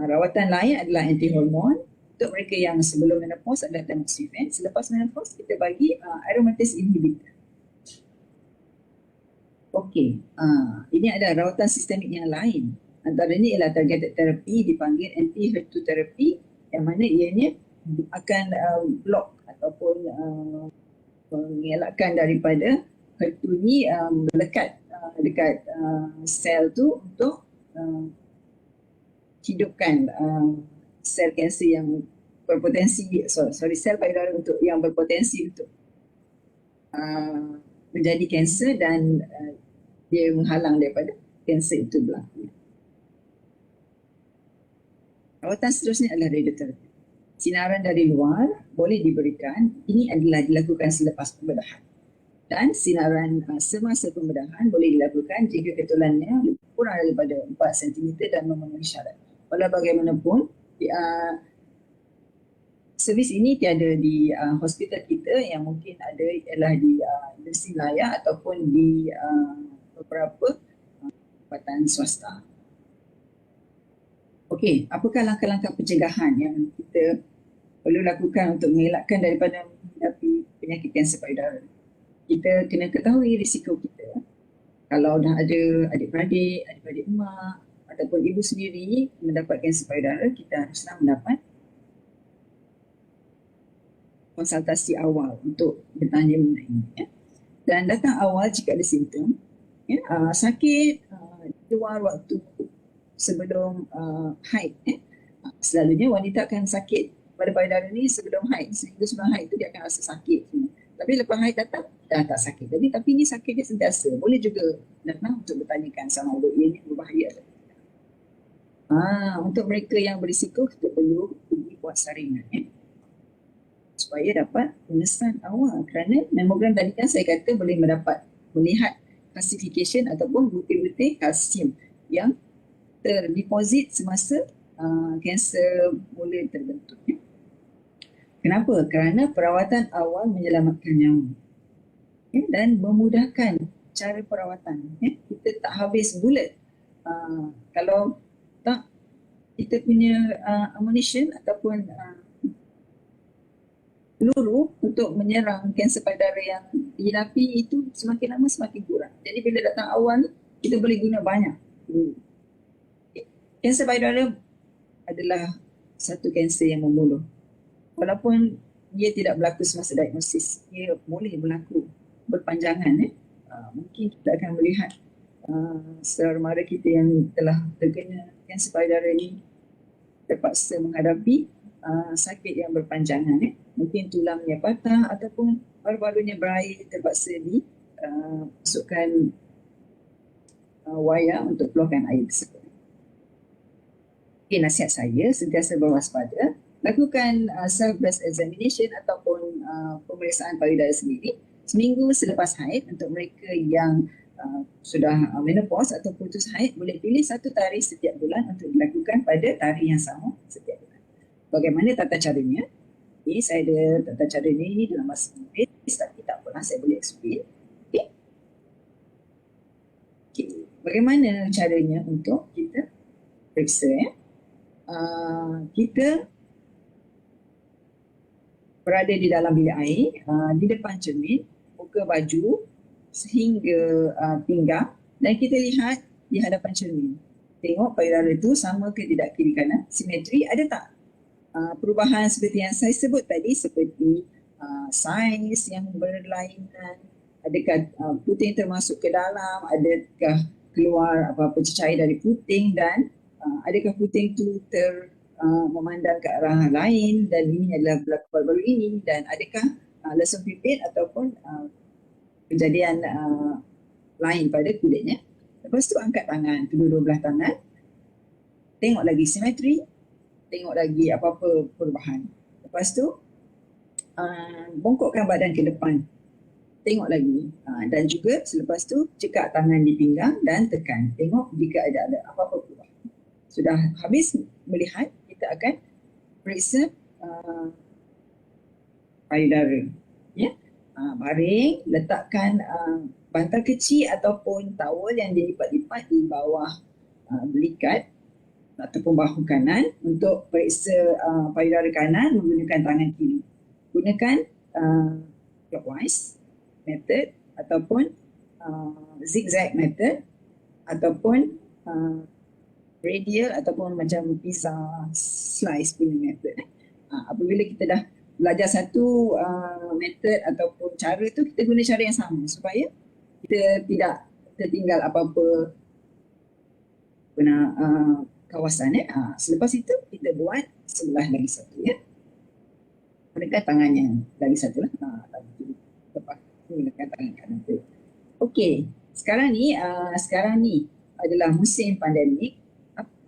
Rawatan lain adalah anti-hormon. Untuk mereka yang sebelum menopause adalah tamoxifen. Selepas menopause kita bagi aromatase inhibitor. Okey, ini ada rawatan sistemik yang lain. Antara ini ialah targeted therapy, dipanggil anti-HER2 therapy, yang mana ianya akan block ataupun mengelakkan daripada HER2 ni melekat dekat sel tu untuk hidupkan sel kanser yang berpotensi, sel payudara untuk yang berpotensi untuk menjadi kanser dan dia menghalang daripada kanser itu berlaku. Rawatan seterusnya adalah radioterapi. Sinaran dari luar boleh diberikan, ini adalah dilakukan selepas pembedahan. Dan sinaran semasa pembedahan boleh dilakukan jika ketulannya lebih kurang daripada 4 cm dan memenuhi syarat. Walau bagaimanapun, servis ini tiada di hospital kita, yang mungkin ada ialah di Universiti Malaya ataupun di beberapa tempatan swasta. Okey, apakah langkah-langkah pencegahan yang kita perlu lakukan untuk mengelakkan daripada menghadapi penyakit kanser payudara? Kita kena ketahui risiko kita. Kalau dah ada adik-beradik, adik-beradik emak ataupun ibu sendiri mendapat kanser payudara, kita haruslah mendapat konsultasi awal untuk bertanya mengenai dan datang awal jika ada simptom. Sakit di luar waktu sebelum haid. Selalunya wanita akan sakit pada payudara ni sebelum haid. Seminggu sebelum haid tu dia akan rasa sakit. Tapi lepas haid datang, dah tak sakit. Tapi ni sakit dia sentiasa. Boleh juga datang untuk bertanyakan sama ada ia ni berbahaya atau tidak. Untuk mereka yang berisiko, kita perlu pergi buat saringan. Supaya dapat pengesan awal. Kerana mamogram tadi kan saya kata boleh melihat classification ataupun butir-butir kalsium yang terdeposit semasa kanser mula terbentuk. Kenapa? Kerana perawatan awal menyelamatkan nyawa dan memudahkan cara perawatan. Kita tak habis bulat. Kalau tak, kita punya ammunition ataupun peluru untuk menyerang kanser payudara yang dihadapi itu semakin lama semakin kurang. Jadi bila datang awal, kita boleh guna banyak. Kanser payudara adalah satu kanser yang membunuh. Walaupun dia tidak berlaku semasa diagnosis, dia boleh berlaku berpanjangan. Mungkin kita akan melihat saudara mara kita yang telah terkena kanser payudara ini terpaksa menghadapi sakit yang berpanjangan. Mungkin tulangnya patah ataupun paru-parunya berair, terpaksa masukkan wayar untuk keluarkan air tersebut. Okay, nasihat saya sentiasa berwaspada, lakukan self-breast examination ataupun pemeriksaan payudara sendiri seminggu selepas haid. Untuk mereka yang sudah menopause atau putus haid, boleh pilih satu tarikh setiap bulan untuk dilakukan pada tarikh yang sama setiap bulan. Bagaimana tata caranya? Okay, saya ada tata cara ini dalam bahasa Inggeris, tapi tak apalah, saya boleh explain. Okay. Okay. Bagaimana caranya untuk kita periksa? Kita berada di dalam bilik air, di depan cermin, buka baju sehingga pinggang, dan kita lihat di hadapan cermin. Tengok payudara itu sama ke tidak, kiri kanan, simetri, ada tak perubahan seperti yang saya sebut tadi, seperti saiz yang berlainan, adakah puting termasuk ke dalam, adakah keluar apa-apa cecair dari puting, dan adakah puting itu memandang ke arah lain, dan ini adalah berlaku baru-baru ini, dan adakah lesung pipit ataupun kejadian lain pada kulitnya. Lepas tu angkat tangan, kedua-dua belah tangan, tengok lagi simetri, tengok lagi apa-apa perubahan. Lepas tu bongkokkan badan ke depan, tengok lagi, dan juga selepas tu cekak tangan di pinggang dan tekan, tengok jika ada apa-apa perubahan. Sudah habis melihat, kita akan periksa payudara. Ya, baring, letakkan bantal kecil ataupun towel yang dilipat-lipat di bawah belikat ataupun bahu kanan untuk periksa payudara kanan menggunakan tangan kiri. Gunakan clockwise method ataupun zigzag method ataupun radial ataupun macam pizza slice punya method. Apabila kita dah belajar satu method ataupun cara tu, kita guna cara yang sama supaya kita tidak tertinggal apa-apa kawasan. Selepas itu kita buat sebelah lagi satu, ya. Gunakan tangannya lagi satu lah. Lepas gunakan tangan kanan tu. Okey, sekarang ni adalah musim pandemik.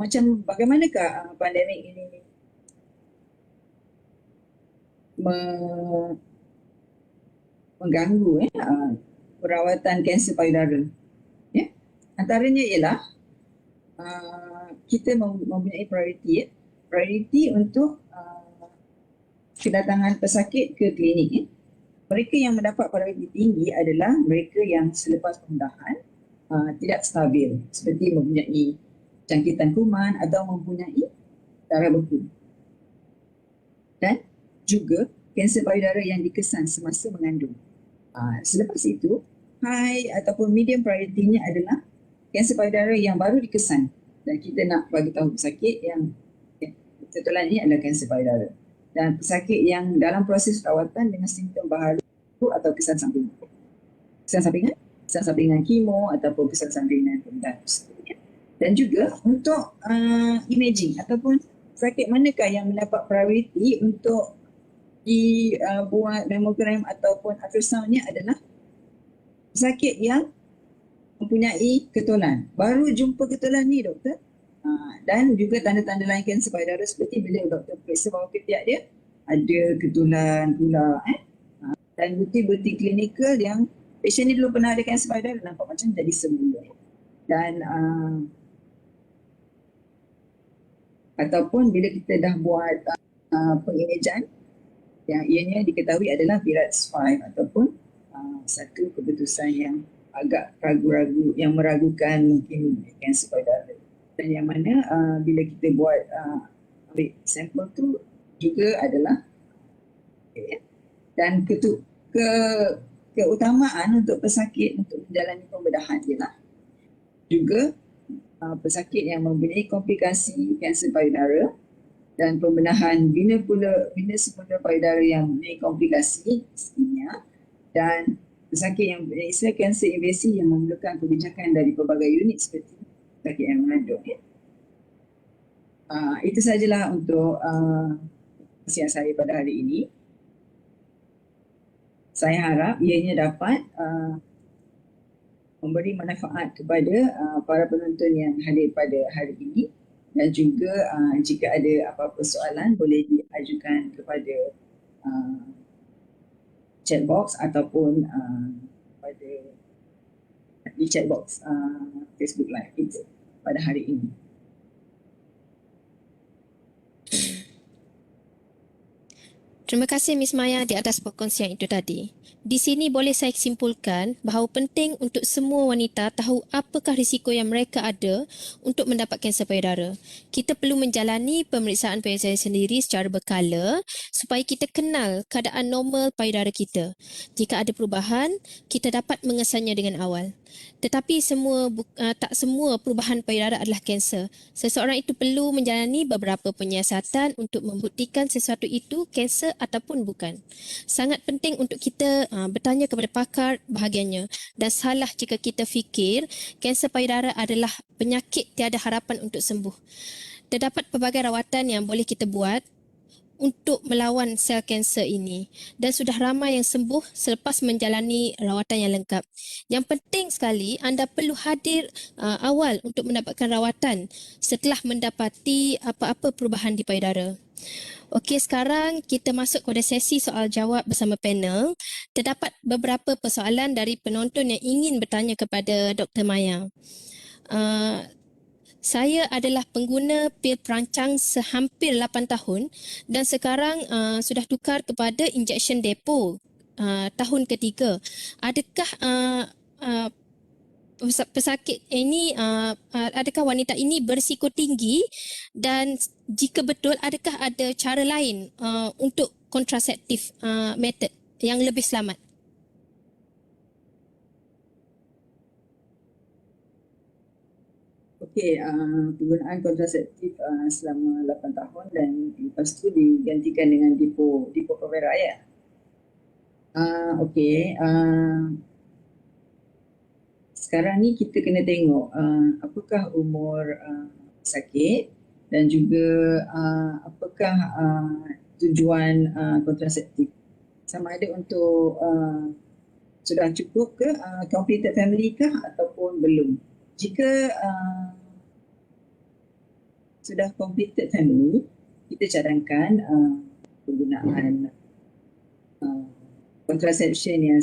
Macam bagaimanakah pandemik ini mengganggu perawatan kanser payudara? Ya? Antaranya ialah kita mempunyai prioriti untuk kedatangan pesakit ke klinik. Ya? Mereka yang mendapat prioriti tinggi adalah mereka yang selepas pembedahan tidak stabil, seperti mempunyai jangkitan kuman atau mempunyai darah beku. Dan juga kanser payudara yang dikesan semasa mengandung. Selepas itu, high ataupun medium prioritinya adalah kanser payudara yang baru dikesan. Dan kita nak bagi tahu pesakit yang kebetulan ini adalah kanser payudara. Dan pesakit yang dalam proses rawatan dengan simptom baharu atau kesan sampingan. Kesan sampingan kemo ataupun kesan sampingan pembedahan. Dan juga untuk imaging ataupun sakit manakah yang mendapat prioriti untuk dibuat mammogram ataupun ultrasoundnya adalah sakit yang mempunyai ketulan. Baru jumpa ketulan ni, doktor. Dan juga tanda-tanda lain kanser payudara seperti bila doktor periksa bawah ketiak dia, ada ketulan pula. Dan bukti-bukti klinikal yang pasien ni dulu pernah ada kanser payudara, nampak macam jadi semula. Dan ataupun bila kita dah buat pengimejan yang ianya diketahui adalah PIRADS 5 ataupun satu keputusan yang agak ragu-ragu, yang meragukan mungkin kanser payudara. Dan yang mana bila kita buat ambil sampel tu juga adalah dan keutamaan untuk pesakit untuk menjalani pembedahan ialah juga pesakit yang mempunyai komplikasi kanser payudara dan pembedahan bina sempurna payudara yang mempunyai komplikasi iskemia, dan pesakit yang mempunyai kanser invasif yang memerlukan kebijakan dari pelbagai unit seperti pesakit yang mengandung. Itu sajalah untuk nasihat saya pada hari ini. Saya harap ianya dapat memberi manfaat kepada para penonton yang hadir pada hari ini. Dan juga jika ada apa-apa soalan boleh diajukan kepada chat box ataupun pada di chat box Facebook Live kita pada hari ini. Terima kasih Miss Maya di atas perkongsian itu tadi. Di sini boleh saya simpulkan bahawa penting untuk semua wanita tahu apakah risiko yang mereka ada untuk mendapat kanser payudara. Kita perlu menjalani pemeriksaan payudara sendiri secara berkala supaya kita kenal keadaan normal payudara kita. Jika ada perubahan, kita dapat mengesannya dengan awal. Tetapi tak semua perubahan payudara adalah kanser. Seseorang itu perlu menjalani beberapa penyiasatan untuk membuktikan sesuatu itu kanser ataupun bukan. Sangat penting untuk kita bertanya kepada pakar bahagiannya dan salah jika kita fikir kanser payudara adalah penyakit tiada harapan untuk sembuh. Terdapat pelbagai rawatan yang boleh kita buat untuk melawan sel kanser ini dan sudah ramai yang sembuh selepas menjalani rawatan yang lengkap. Yang penting sekali anda perlu hadir awal untuk mendapatkan rawatan setelah mendapati apa-apa perubahan di payudara. Okey, sekarang kita masuk kepada sesi soal jawab bersama panel. Terdapat beberapa persoalan dari penonton yang ingin bertanya kepada Dr. Maya. Saya adalah pengguna pil perancang sehampir 8 tahun dan sekarang sudah tukar kepada injection depo tahun ketiga. Adakah pesakit ini, adakah wanita ini berisiko tinggi dan jika betul adakah ada cara lain untuk kontraseptif method yang lebih selamat? Okey, penggunaan kontraseptif selama 8 tahun dan lepas tu digantikan dengan depo provera ya. Okey, sekarang ni kita kena tengok apakah umur sakit dan juga apakah tujuan kontraseptif. Sama ada untuk sudah cukup ke completed family kah ataupun belum. Jika sudah completed family, kita cadangkan penggunaan contraception yang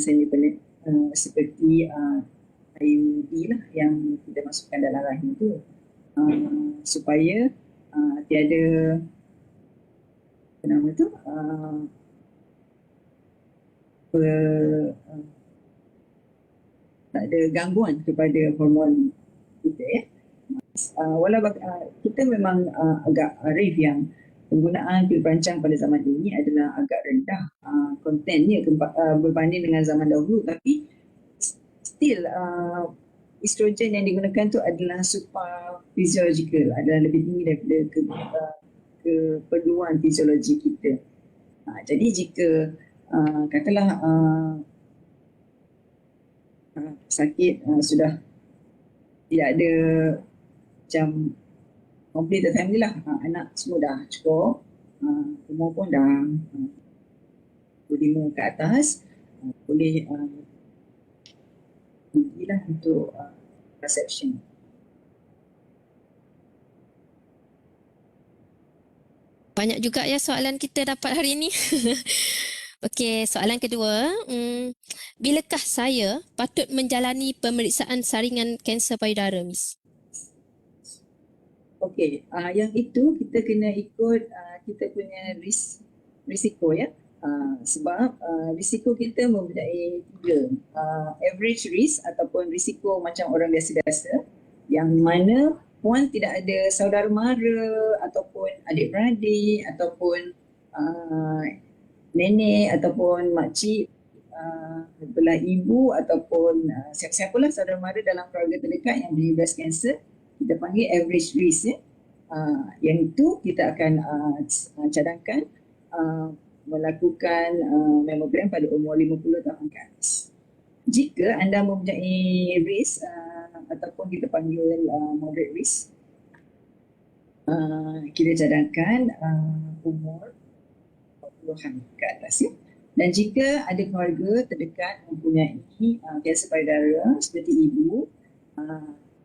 seperti IUD lah yang kita masukkan dalam rahim tu, supaya tiada apa nama tu tak ada gangguan kepada hormon kita ya. Walau kita memang agak arif yang penggunaan pil perancang pada zaman ini adalah agak rendah kontennya berbanding dengan zaman dahulu, tapi still estrogen yang digunakan tu adalah super physiological, adalah lebih tinggi daripada keperluan fisiologi kita. Jadi jika katalah sakit sudah tidak ada macam complete family lah, anak semua dah cukup, umur pun dah 25 ke atas, boleh pergilah untuk reception. Banyak juga ya soalan kita dapat hari ini. Okey, soalan kedua. Bilakah saya patut menjalani pemeriksaan saringan kanser payudara, Miss? Okey, yang itu kita kena ikut kita punya risiko ya. Sebab risiko kita mempunyai 3. Average risk ataupun risiko macam orang biasa-biasa, yang mana puan tidak ada saudara mara ataupun adik-beradik ataupun nenek ataupun makcik belah ibu ataupun siapa-siapalah saudara mara dalam keluarga terdekat yang mempunyai breast cancer, kita panggil average risk ya. Yang itu kita akan cadangkan melakukan mammogram pada umur 50 tahun ke atas. Jika anda mempunyai risk ataupun kita panggil moderate risk, kita cadangkan umur 40-an ke atas ya. Dan jika ada keluarga terdekat mempunyai kanser payudara seperti ibu,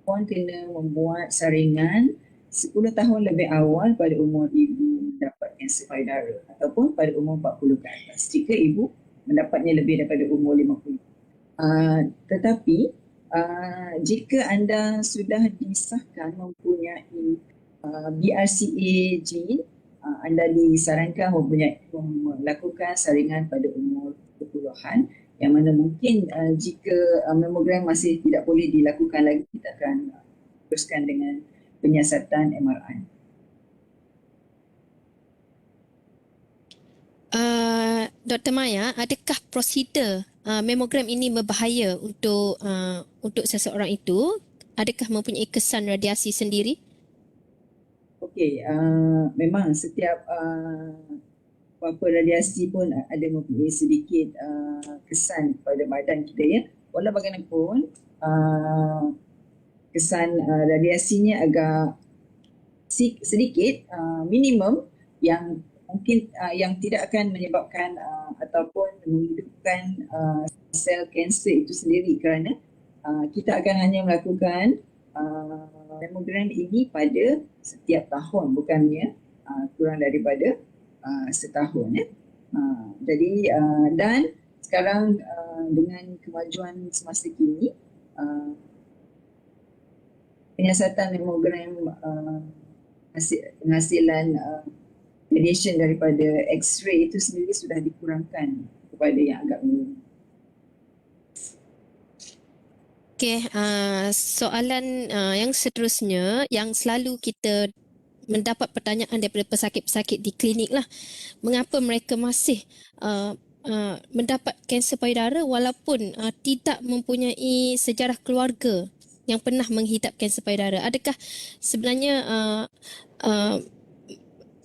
puan kena membuat saringan 10 tahun lebih awal pada umur ibu mendapat kanser payudara ataupun pada umur 40 ke atas jika ibu mendapatnya lebih daripada umur 50. Tetapi jika anda sudah disahkan mempunyai BRCA gene, anda disarankan melakukan saringan pada umur 20-an, yang mana mungkin jika mamogram masih tidak boleh dilakukan lagi, kita akan teruskan dengan penyiasatan MRI. Dr. Maya, adakah prosedur mamogram ini berbahaya untuk seseorang itu? Adakah mempunyai kesan radiasi sendiri? Okey, memang setiap apa radiasi pun ada mempunyai sedikit kesan pada badan kita ya. Walau bagaimanapun kesan radiasinya agak sedikit, minimum yang mungkin yang tidak akan menyebabkan ataupun menghidupkan sel kanser itu sendiri, kerana kita akan hanya melakukan mamogram ini pada setiap tahun, bukannya kurang daripada setahun ya. Jadi dan sekarang dengan kemajuan semasa kini, penyiasatan mamogram penghasilan radiation daripada X-ray itu sendiri sudah dikurangkan kepada yang agak minimum. Okey, soalan yang seterusnya yang selalu kita mendapat pertanyaan daripada pesakit-pesakit di klinik lah, mengapa mereka masih mendapat kanser payudara walaupun tidak mempunyai sejarah keluarga yang pernah menghidap kanser payudara? Adakah sebenarnya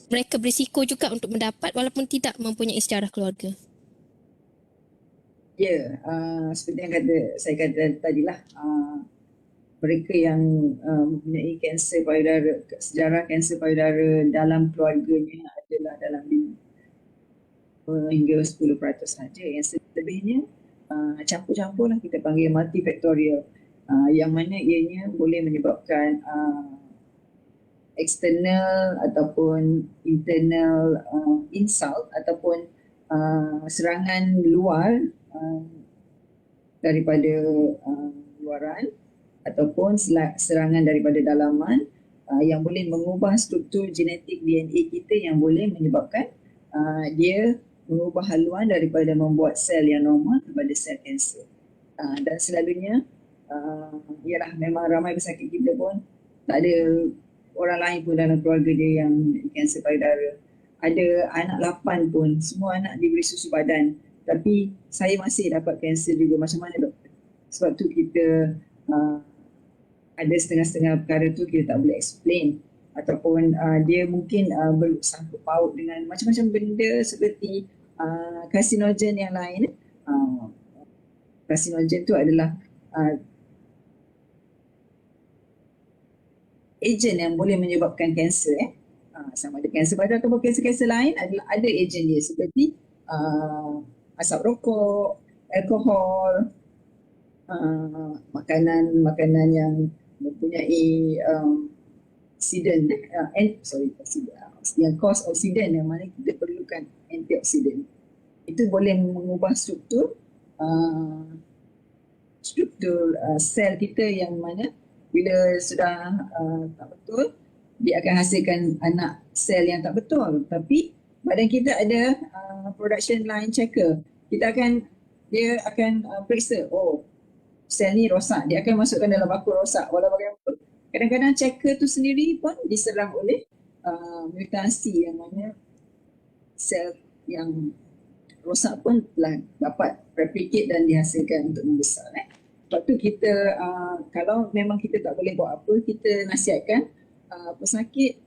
mereka berisiko juga untuk mendapat walaupun tidak mempunyai sejarah keluarga? Ya, seperti yang saya kata tadilah, mereka yang mempunyai kanser payudara, sejarah kanser payudara dalam keluarganya adalah dalam 5 hingga 10% saja. Yang selebihnya campur-campur lah, kita panggil multifactorial, yang mana ianya boleh menyebabkan external ataupun internal insult ataupun serangan luar daripada luaran ataupun serangan daripada dalaman yang boleh mengubah struktur genetik DNA kita, yang boleh menyebabkan dia mengubah haluan daripada membuat sel yang normal kepada sel kanser. Dan selalunya ialah memang ramai pesakit kita pun tak ada orang lain pun dalam keluarga dia yang kanser payudara. Ada anak 8 pun, semua anak diberi susu badan, tapi saya masih dapat kanser juga. Macam mana doktor? Sebab tu kita ada setengah-setengah perkara tu kita tak boleh explain, ataupun dia mungkin bersangkut paut dengan macam-macam benda seperti karsinogen yang lain. Karsinogen tu adalah ejen yang boleh menyebabkan kanser sama ada kanser payudara ataupun kanser-kanser lain, ada ejen dia seperti asap rokok, alkohol, makanan yang mempunyai oksidan, yang cause oksidan, yang mana kita perlukan antioksidan. Itu boleh mengubah struktur sel kita, yang mana bila sudah tak betul, dia akan hasilkan anak sel yang tak betul. Tapi badan kita ada production line checker. Dia akan periksa, oh sel ni rosak, dia akan masukkan dalam bakul rosak. Walau bagaimanapun, kadang-kadang checker tu sendiri pun diserang oleh mutasi, yang mana sel yang rosak pun telah dapat replicate dan dihasilkan untuk membesar. Sebab tu kita, kalau memang kita tak boleh buat apa, kita nasihatkan pesakit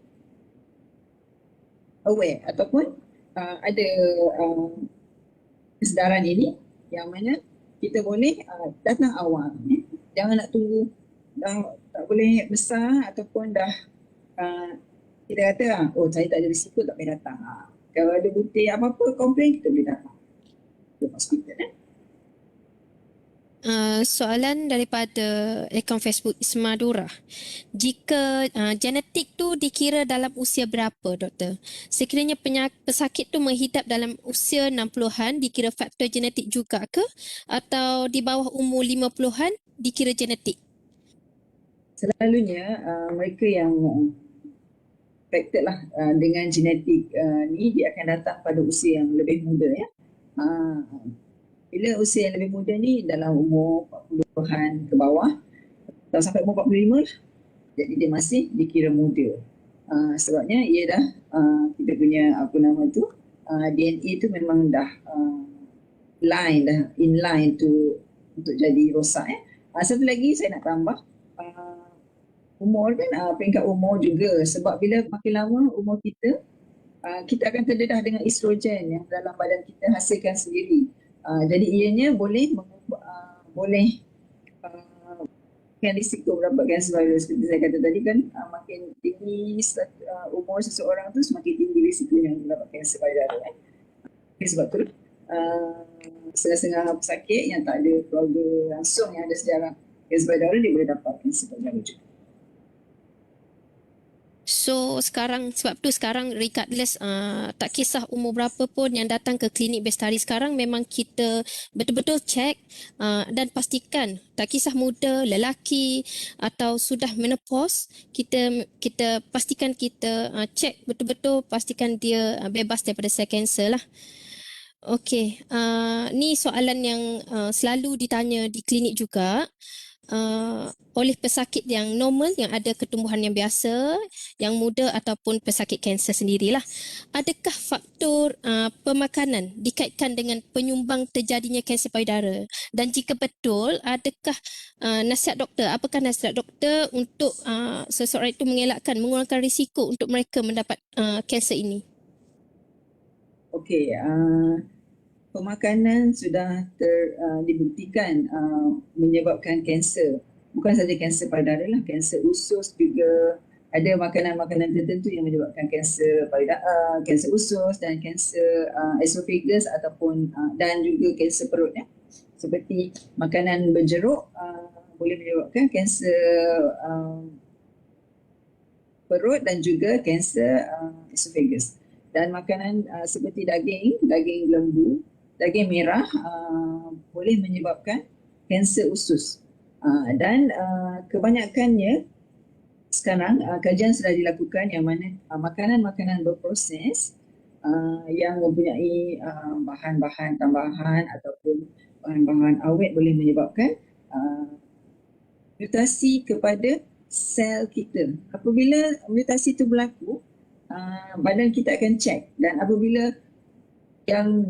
aware ataupun ada kesedaran ini, yang mana kita boleh datang awal. Jangan nak tunggu dah tak boleh besar ataupun dah kita kata oh saya tak ada risiko, tak payah datang. Kalau ada bukti apa-apa komplain, kita boleh datang ke hospital. Soalan daripada akaun Facebook Ismadura. Jika genetik tu dikira dalam usia berapa, doktor? Sekiranya pesakit tu menghidap dalam usia 60-an dikira faktor genetik juga ke? Atau di bawah umur 50-an dikira genetik? Selalunya mereka yang affected lah dengan genetik ni, dia akan datang pada usia yang lebih muda ya. Bila usia yang lebih muda ni dalam umur 40-an ke bawah atau sampai umur 45, jadi dia masih dikira muda. Sebabnya ia dah kita punya apa nama tu, DNA tu memang dah inline tu untuk jadi rosak ya. Satu lagi saya nak tambah, umur kan, peringkat umur juga, sebab bila makin lama umur kita, kita akan terdedah dengan estrogen yang dalam badan kita hasilkan sendiri. Jadi ianya boleh kan risiko mendapatkan virus. Seperti saya kata tadi kan, makin tinggi umur seseorang tu, semakin tinggi risikonya mendapatkan virus. Sebab tu setengah-setengah pesakit yang tak ada keluarga langsung yang ada sejarah kanser payudara, dia boleh dapat kanser payudara juga. So sebab tu sekarang regardless tak kisah umur berapa pun yang datang ke klinik Bestari sekarang, memang kita betul-betul cek dan pastikan, tak kisah muda, lelaki atau sudah menopause, kita pastikan kita cek betul-betul, pastikan dia bebas daripada sel kanser lah. Okey, ni soalan yang selalu ditanya di klinik juga. Oleh pesakit yang normal, yang ada ketumbuhan yang biasa, yang muda ataupun pesakit kanser sendirilah. Adakah faktor pemakanan dikaitkan dengan penyumbang terjadinya kanser payudara? Dan jika betul, adakah nasihat doktor, apakah nasihat doktor untuk seseorang itu mengurangkan risiko untuk mereka mendapat kanser ini? Okey, pemakanan sudah dibuktikan menyebabkan kanser. Bukan saja kanser payudara lah, kanser usus juga. Ada makanan-makanan tertentu yang menyebabkan kanser payudara, kanser usus dan kanser esophagus ataupun dan juga kanser perut ya. Seperti makanan berjeruk boleh menyebabkan kanser perut dan juga kanser esophagus. Dan makanan seperti daging lembu, daging merah boleh menyebabkan kanser usus. Dan kebanyakannya sekarang kajian sudah dilakukan yang mana makanan-makanan berproses yang mempunyai bahan-bahan tambahan ataupun bahan-bahan awet boleh menyebabkan mutasi kepada sel kita. Apabila mutasi itu berlaku, badan kita akan cek, dan apabila yang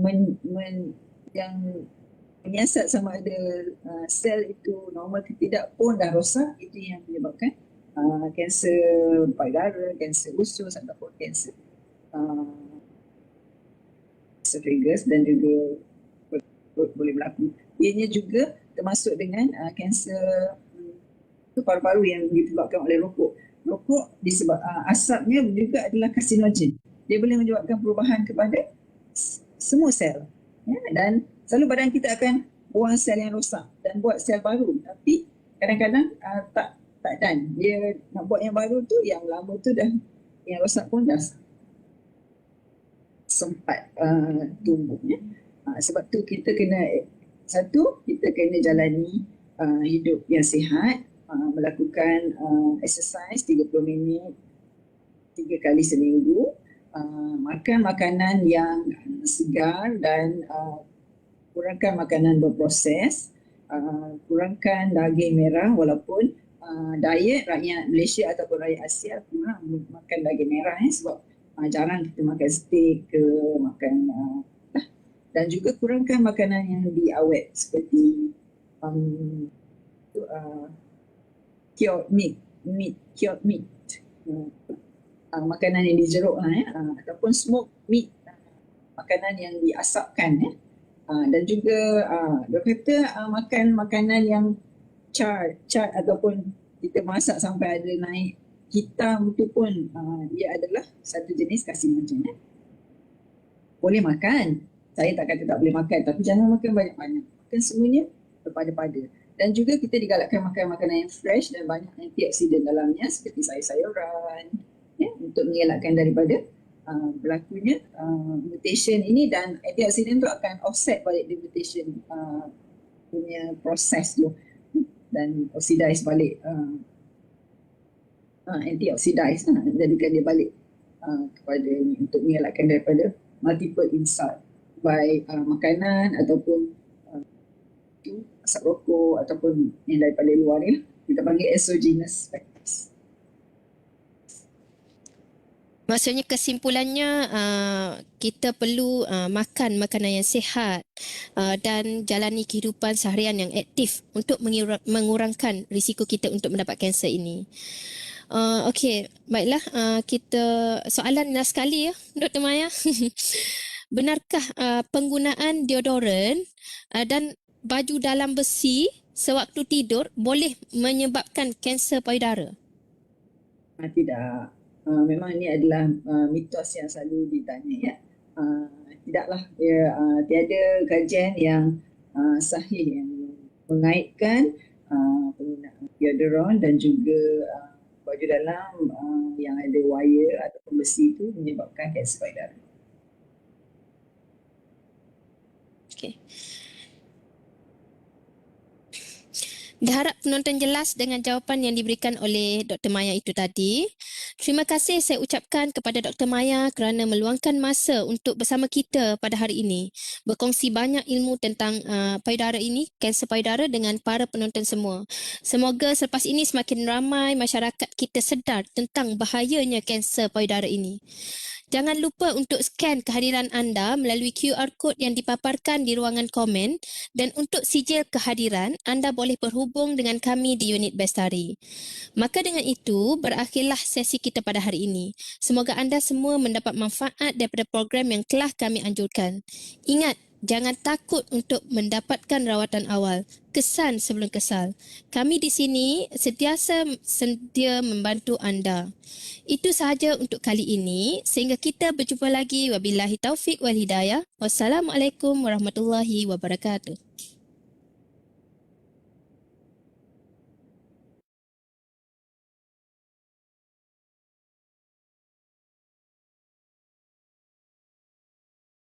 menyiasat sama ada sel itu normal ke tidak pun dah rosak, itu yang menyebabkan kanser payudara, kanser usus ataupun kanser esophagus dan juga boleh berlaku. Ianya juga termasuk dengan kanser paru-paru yang disebabkan oleh rokok. Rokok asapnya juga adalah karsinogen. Dia boleh menyebabkan perubahan kepada semua sel. Ya, dan selalu badan kita akan buang sel yang rosak dan buat sel baru. Tapi kadang-kadang tak done. Dia nak buat yang baru tu, yang lama tu dah, yang rosak pun dah sempat tumbuh. Ya. Sebab tu kita kena jalani hidup yang sihat, melakukan exercise 30 minit 3 kali seminggu, makan makanan yang segar dan kurangkan makanan berproses, kurangkan daging merah, walaupun diet rakyat Malaysia ataupun rakyat Asia kurang makan daging merah sebab jarang kita makan steak ke makan dan juga kurangkan makanan yang diawet seperti cured meat, makanan yang dijeruk ataupun smoked meat, makanan yang diasapkan dan juga dia kata makan makanan yang charred ataupun kita masak sampai ada naik hitam tu pun ia adalah satu jenis karsinogen. Boleh makan, saya tak kata tak boleh makan, tapi jangan makan banyak-banyak, makan semuanya berpada-pada. Dan juga kita digalakkan makan makanan yang fresh dan banyak antioksidan dalamnya seperti sayur-sayuran, ya, untuk mengelakkan daripada berlakunya mutation ini, dan antioksidan tu akan offset balik the mutation punya proses tu dan oxidize balik antioxidize, jadikan dia balik kepada ni untuk mengelakkan daripada multiple insult by makanan ataupun asap rokok ataupun yang daripada luar ni, kita panggil exogenous factors. Maksudnya kesimpulannya kita perlu makan makanan yang sihat dan jalani kehidupan seharian yang aktif untuk mengurangkan risiko kita untuk mendapat kanser ini. Okey, baiklah, kita soalan last sekali ya, Dr. Maya. Benarkah penggunaan deodoran dan baju dalam besi sewaktu tidur boleh menyebabkan kanser payudara? Tidak. Memang ini adalah mitos yang selalu ditanya, ya. Tidaklah, tiada kajian yang sahih yang mengaitkan penggunaan deodoran dan juga baju dalam yang ada wire ataupun besi itu menyebabkan kanser payudara. Okey. Diharap penonton jelas dengan jawapan yang diberikan oleh Dr. Maya itu tadi. Terima kasih saya ucapkan kepada Dr. Maya kerana meluangkan masa untuk bersama kita pada hari ini, berkongsi banyak ilmu tentang payudara ini, kanser payudara dengan para penonton semua. Semoga selepas ini semakin ramai masyarakat kita sedar tentang bahayanya kanser payudara ini. Jangan lupa untuk scan kehadiran anda melalui QR code yang dipaparkan di ruangan komen, dan untuk sijil kehadiran, anda boleh berhubung dengan kami di unit Bestari. Maka dengan itu, berakhirlah sesi kita pada hari ini. Semoga anda semua mendapat manfaat daripada program yang telah kami anjurkan. Ingat, jangan takut untuk mendapatkan rawatan awal. Kesan sebelum kesal. Kami di sini sedia membantu anda. Itu sahaja untuk kali ini. Sehingga kita berjumpa lagi. Wabillahi taufiq wal hidayah. Wassalamualaikum warahmatullahi wabarakatuh.